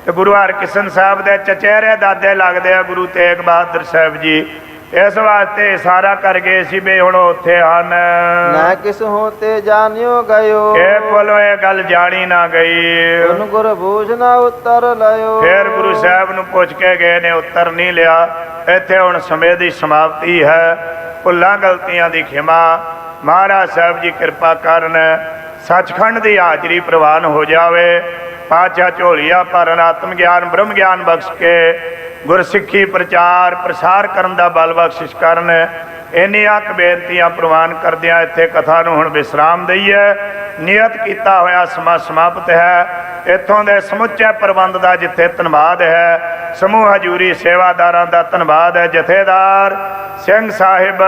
ਤੇ ਗੁਰੂ ਹਰਕ੍ਰਿਸ਼ਨ ਸਾਹਿਬ ਦੇ ਚਚੇਰੇ ਦਾਦੇ ਲੱਗਦੇ ਆ ਗੁਰੂ ਤੇਗ ਬਹਾਦਰ ਸਾਹਿਬ ਜੀ। ਇਸ ਵਾਸਤੇ ਇਸ਼ਾਰਾ ਕਰ ਗਏ ਸੀ ਵੀ ਹੁਣ ਉੱਥੇ ਹਨ। ਨਾ ਕਿਸ ਹੋ ਤੇ ਜਾਣਿਓ ਗਇਓ, ਇਹ ਕੋਲੋਂ ਇਹ ਗੱਲ ਜਾਣੀ ਨਾ ਗਈ। ਸੁਨ ਗੁਰ ਬੂਝ ਨਾ ਉੱਤਰ ਲਿਓ, ਫਿਰ ਗੁਰੂ ਸਾਹਿਬ ਨੂੰ ਪੁੱਛ ਕੇ ਗਏ ਨੇ, ਉੱਤਰ ਨਹੀਂ ਲਿਆ। ਇੱਥੇ ਹੁਣ ਸਮੇਂ ਦੀ ਸਮਾਪਤੀ ਹੈ। ਭੁੱਲਾਂ ਗਲਤੀਆਂ ਦੀ ਖਿਮਾ ਮਹਾਰਾਜ ਸਾਹਿਬ ਜੀ ਕਿਰਪਾ ਕਰਨ। ਸੱਚਖੰਡ ਦੀ ਹਾਜ਼ਰੀ ਪ੍ਰਵਾਨ ਹੋ ਜਾਵੇ। ਪਾਤਸ਼ਾਹ ਝੋਲੀਆ ਭਰਨ ਆਤਮ ਗਿਆਨ ਬ੍ਰਹਮ ਗਿਆਨ ਬਖਸ਼ ਕੇ ਗੁਰਸਿੱਖੀ ਪ੍ਰਚਾਰ ਪ੍ਰਸਾਰ ਕਰਨ ਦਾ ਬਲ ਬਖਸ਼ਿਸ਼ ਕਰਨ। ਇੰਨੀਆਂ ਕੁ ਬੇਨਤੀਆਂ ਪ੍ਰਵਾਨ ਕਰਦਿਆਂ ਇੱਥੇ ਕਥਾ ਨੂੰ ਹੁਣ ਵਿਸਰਾਮ ਦਈਏ। ਨਿਯਤ ਕੀਤਾ ਹੋਇਆ ਸਮਾਂ ਸਮਾਪਤ ਹੈ। ਇੱਥੋਂ ਦੇ ਸਮੁੱਚੇ ਪ੍ਰਬੰਧ ਦਾ ਜਿੱਥੇ ਧੰਨਵਾਦ ਹੈ, ਸਮੂਹ ਹਜੂਰੀ ਸੇਵਾਦਾਰਾਂ ਦਾ ਧੰਨਵਾਦ ਹੈ। ਜਥੇਦਾਰ ਸਿੰਘ ਸਾਹਿਬ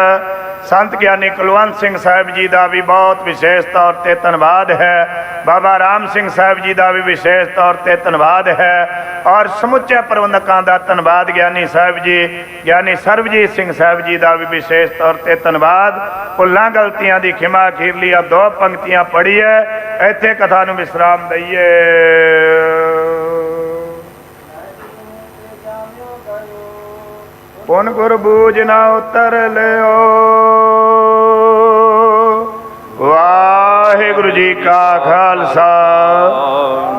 ਸੰਤ ਗਿਆਨੀ ਕੁਲਵੰਤ ਸਿੰਘ ਸਾਹਿਬ ਜੀ ਦਾ ਵੀ ਬਹੁਤ ਵਿਸ਼ੇਸ਼ ਤੌਰ ਤੇ ਧੰਨਵਾਦ ਹੈ। ਬਾਬਾ ਰਾਮ ਸਿੰਘ ਸਾਹਿਬ ਜੀ ਦਾ ਵੀ ਵਿਸ਼ੇਸ਼ ਤੌਰ ਤੇ ਧੰਨਵਾਦ ਹੈ। ਔਰ ਸਮੁੱਚੇ ਪ੍ਰਬੰਧਕਾਂ ਦਾ ਧੰਨਵਾਦ। ਗਿਆਨੀ ਸਾਹਿਬ ਜੀ ਗਿਆਨੀ ਸਰਬਜੀਤ ਸਿੰਘ ਸਾਹਿਬ ਜੀ ਦਾ ਵੀ ਵਿਸ਼ੇਸ਼ ਤੌਰ ਤੇ ਧੰਨਵਾਦ। ਭੁੱਲਾਂ ਗਲਤੀਆਂ ਦੀ ਖਿਮਾ ਅਖੀਰਲੀਆਂ 2 ਪੰਕਤੀਆਂ ਪੜ੍ਹੀਏ, ਇੱਥੇ ਕਥਾ ਨੂੰ ਵਿਸਰਾਮ ਦਈਏ। ਪੁਨ ਗੁਰ ਬੂਝ ਨਾ ਉਤਰ ਲਿਓ। ਵਾਹਿਗੁਰੂ ਜੀ ਕਾ ਖਾਲਸਾ,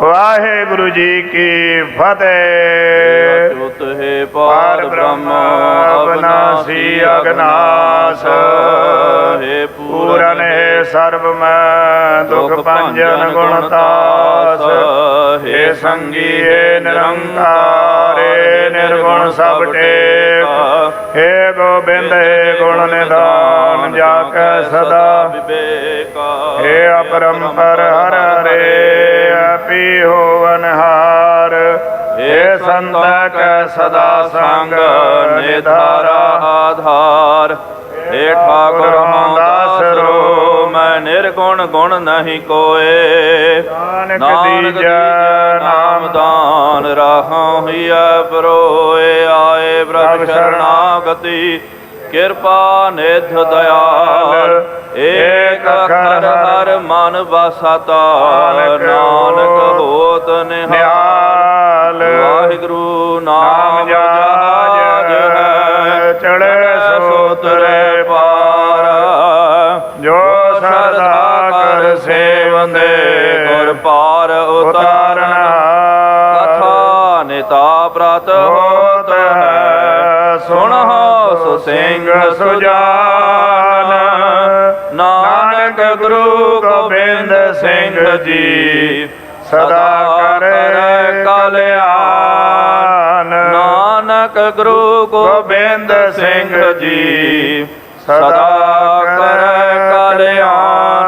ਵਾਹਿਗੁਰੂ ਜੀ ਕੀ ਫਤਿਹ। ਅਚੁਤ ਹੈ ਪਾਰ ਬ੍ਰਹਮ ਅਬਨਾਸੀ ਅਗਨਾਸ, ਹੈ ਪੂਰਨ ਹੈ ਸਰਬ ਮੈਂ ਦੁਖ ਭੰਜਨ ਗੁਣਤਾਸ। ਹੈ ਸੰਗੀ ਹੈ ਨਿਰੰਕਾਰ ਨਿਰਗੁਣ ਸਭ ਟੇਕ। ਹੈ ਗੋਬਿੰਦ ਹੈ ਗੁਣ ਨਿਧਾਨ ਜਾ ਕੈ ਸਦਾ ਵਿਵੇਕਾ। ਹੈ ਅਪਰੰਪਰ ਹਰ ਹਰੇ ਆਪੀ ਹੋਵਨਹਾਰ। हे संत कै सदा संग निधारा आधार। हे ठाकुर दास रो मैं निर्गुण गुण नहीं कोय। नानक दीजै नाम दान राहों हिया परोए। आए प्रभ शरणागति किरपा निध दयाल। एक अखर हर मन बसता नानक होत निहाल। वाहिगुरु नाम जहाज है चढ़े सोतरे पार। जो श्रद्धा कर सेवंदे गुर पार उतारन। कथा निता प्रत होत है सुनहो सो सिंह सुजान। नानक गुरु गोबिंद सिंह जी सदा करे कल्याण। नानक गुरु गोबिंद सिंह जी सदा करे कल्याण।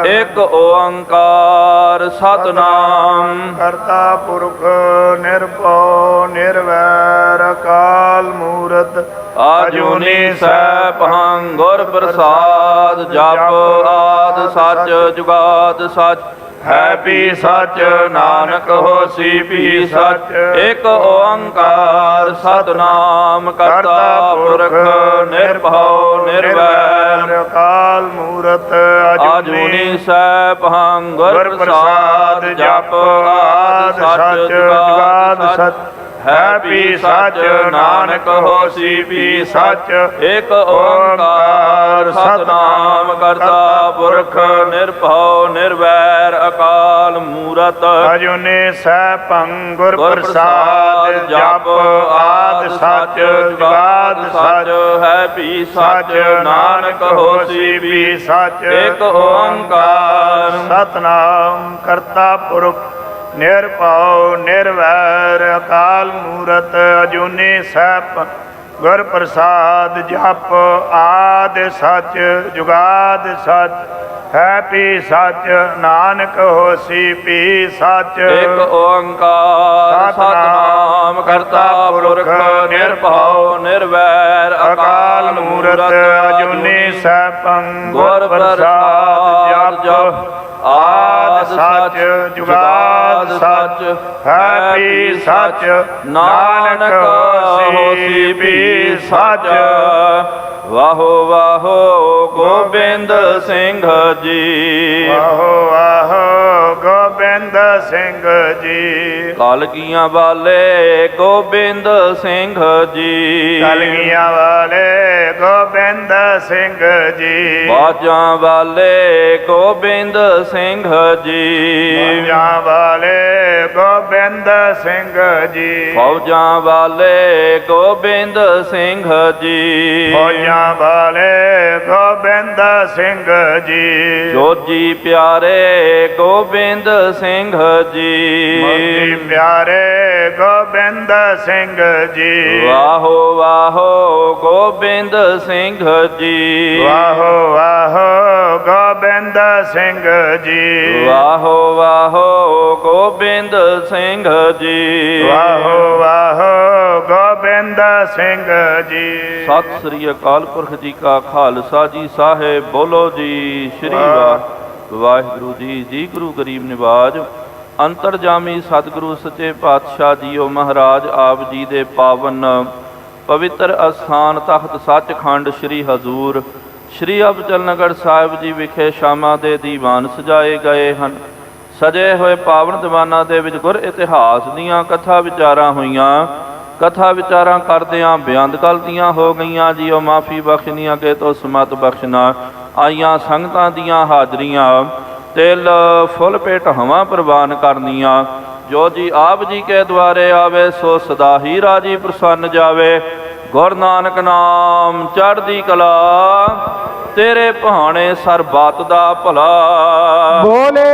एक ओंकार सतनाम करता पुरख निर्भव निर्वैर अकाल मूरत। आजुनी सैभं गुर प्रसाद। जप आद सच जुगाद सच ਹੈ ਵੀ ਸੱਚ, ਨਾਨਕ ਹੋਸੀ ਵੀ ਸੱਚ। ਇਕ ਓੰਕਾਰ ਸਤਨਾਮ ਕਰਤਾ ਪੁਰਖ ਨਿਰਭਉ ਨਿਰਵੈਰ ਅਕਾਲ ਮੂਰਤ ਆਜੂਨੀ ਸੈਭੰ ਗੁਰ ਪ੍ਰਸਾਦ ਜਪ ਆਦਿ ਸੱਚ ਜੁਗਾਦ ਸੱਚ ਹੈ ਵੀ ਸੱਚ, ਨਾਨਕ ਹੋਸੀ ਵੀ ਸੱਚ। ਇਕ ਓੰਕਾਰ ਸਤਨਾਮ ਕਰਤਾ ਪੁਰਖ ਨਿਰਭਉ ਨਿਰਵੈਰ ਅਕਾਲ ਮੂਰਤ ਅਜੂਨੀ ਸੈਭੰ ਗੁਰ ਪ੍ਰਸਾਦ ਜਪ ਆਦਿ ਸੱਚ ਜੁਗਾਦ ਸੱਚ ਹੈ ਵੀ ਸੱਚ, ਨਾਨਕ ਹੋਸੀ ਵੀ ਸੱਚ। ਇਕ ਓੰਕਾਰ ਸਤਨਾਮ ਕਰਤਾ ਪੁਰਖ ਨਿਰਭਉ ਨਿਰਵੈਰ ਅਕਾਲ ਮੂਰਤ ਅਜੂਨੀ ਸੈਭੰ ਗੁਰ ਪ੍ਰਸਾਦ ਜਪ ਆਦਿ ਸੱਚ ਜੁਗਾਦ ਸੱਚ ਹੈ ਵੀ ਸੱਚ, ਨਾਨਕ ਹੋਸੀ ਵੀ ਸੱਚ। ਇਕ ਓੰਕਾਰ ਸਤਨਾਮ ਕਰਤਾ ਪੁਰਖ ਨਿਰਭਉ ਨਿਰਵੈਰ ਅਕਾਲ ਮੂਰਤ ਅਜੂਨੀ ਸੈਭੰ ਗੁਰ ਪ੍ਰਸਾਦ ਜਪ ਆਦਿ ਸੱਚ ਜੁਗਾਦ ਸੱਚ ਹੈ ਵੀ ਸੱਚ, ਨਾਨਕ ਹੋਸੀ ਵੀ ਸੱਚ। ਵਾਹੋ ਵਾਹੋ ਗੋਬਿੰਦ ਸਿੰਘ ਜੀ, ਵਾਹੋ ਵਾਹੋ ਗੋਬਿੰਦ ਸਿੰਘ ਜੀ। ਕਲਗੀਆਂ ਵਾਲੇ ਗੋਬਿੰਦ ਸਿੰਘ ਜੀ, ਕਲਗੀਆਂ ਵਾਲੇ ਗੋਬਿੰਦ ਸਿੰਘ ਜੀ। ਬਾਜਾਂ ਵਾਲੇ ਗੋਬਿੰਦ ਸਿੰਘ ਜੀ, ਬਾਜਾਂ ਵਾਲੇ ਗੋਬਿੰਦ ਸਿੰਘ ਜੀ। ਫੌਜਾਂ ਵਾਲੇ ਗੋਬਿੰਦ ਸਿੰਘ ਜੀ, ਫੌਜਾਂ ਵਾਲੇ ਗੋਬਿੰਦ ਸਿੰਘ ਜੀ। ਜੋਜੀ ਪਿਆਰੇ ਗੋਬਿੰਦ ਸਿੰਘ ਜੀ, ਮੋਤੀ ਪਿਆਰੇ ਗੋਬਿੰਦ ਸਿੰਘ ਜੀ। ਵਾਹੋ ਵਾਹੋ ਗੋਬਿੰਦ ਸਿੰਘ ਜੀ, ਵਾਹੋ ਵਾਹੋ ਗੋਬਿੰਦ ਸਿੰਘ ਜੀ। ਵਾਹੋ ਵਾਹੋ ਗੋਬਿੰਦ ਸਿੰਘ ਜੀ। ਵਾਹੋ ਵਾਹੋ ਗੋਬਿੰਦ ਸਿੰਘ ਜੀ। ਸਤਿ ਸ੍ਰੀ ਅਕਾਲ ਪੁਰਖ ਜੀ ਕਾ ਖਾਲਸਾ ਜੀ ਸਾਹਿਬ ਬੋਲੋ ਜੀ ਸ੍ਰੀ ਵਾਹਿਗੁਰੂ ਜੀ। ਜੀ ਗੁਰੂ ਗਰੀਬ ਨਿਵਾਜ ਅੰਤਰਜਾਮੀ ਸਤਿਗੁਰੂ ਸੱਚੇ ਪਾਤਸ਼ਾਹ ਜੀਓ ਮਹਾਰਾਜ ਆਪ ਜੀ ਦੇ ਪਾਵਨ ਪਵਿੱਤਰ ਅਸਥਾਨ ਤਖਤ ਸੱਚਖੰਡ ਸ੍ਰੀ ਹਜ਼ੂਰ ਸ੍ਰੀ ਅਬਚਲ ਨਗਰ ਸਾਹਿਬ ਜੀ ਵਿਖੇ ਸ਼ਾਮਾਂ ਦੇ ਦੀਵਾਨ ਸਜਾਏ ਗਏ ਹਨ। ਸਜੇ ਹੋਏ ਪਾਵਨ ਦੀਵਾਨਾਂ ਦੇ ਵਿੱਚ ਗੁਰ ਇਤਿਹਾਸ ਦੀਆਂ ਕਥਾ ਵਿਚਾਰਾਂ ਹੋਈਆਂ। ਕਥਾ ਵਿਚਾਰਾਂ ਕਰਦਿਆਂ ਬੇਅੰਤ ਗਲਤੀਆਂ ਹੋ ਗਈਆਂ ਜੀਓ ਮਾਫੀ ਬਖਸ਼ਣੀ, ਅੱਗੇ ਤੋਂ ਸਮਤ ਬਖਸ਼ਣਾ। ਆਈਆਂ ਸੰਗਤਾਂ ਦੀਆਂ ਹਾਜ਼ਰੀਆਂ ਤਿਲ ਫੁੱਲ ਪੇਟ ਹਵਾਂ ਪ੍ਰਵਾਨ ਕਰਨੀਆਂ। ਜੋ ਜੀ ਆਪ ਜੀ ਕੇ ਦੁਆਰੇ ਆਵੇ ਸੋ ਸਦਾ ਹੀ ਰਾਜੀ ਪ੍ਰਸੰਨ ਜਾਵੇ। ਗੁਰ ਨਾਨਕ ਨਾਮ ਚੜ੍ਹਦੀ ਕਲਾ, ਤੇਰੇ ਭਾਣੇ ਸਰਬੱਤ ਦਾ ਭਲਾ। ਬੋਲੇ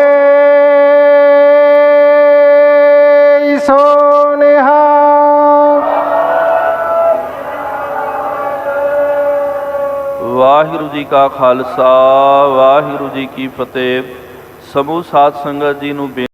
ਸੋ ਨਿਹਾਲ। ਵਾਹਿਗੁਰੂ ਜੀ ਕਾ ਖਾਲਸਾ, ਵਾਹਿਗੁਰੂ ਜੀ ਕੀ ਫਤਿਹ। ਸਮੂਹ ਸਾਧ ਸੰਗਤ ਜੀ ਨੂੰ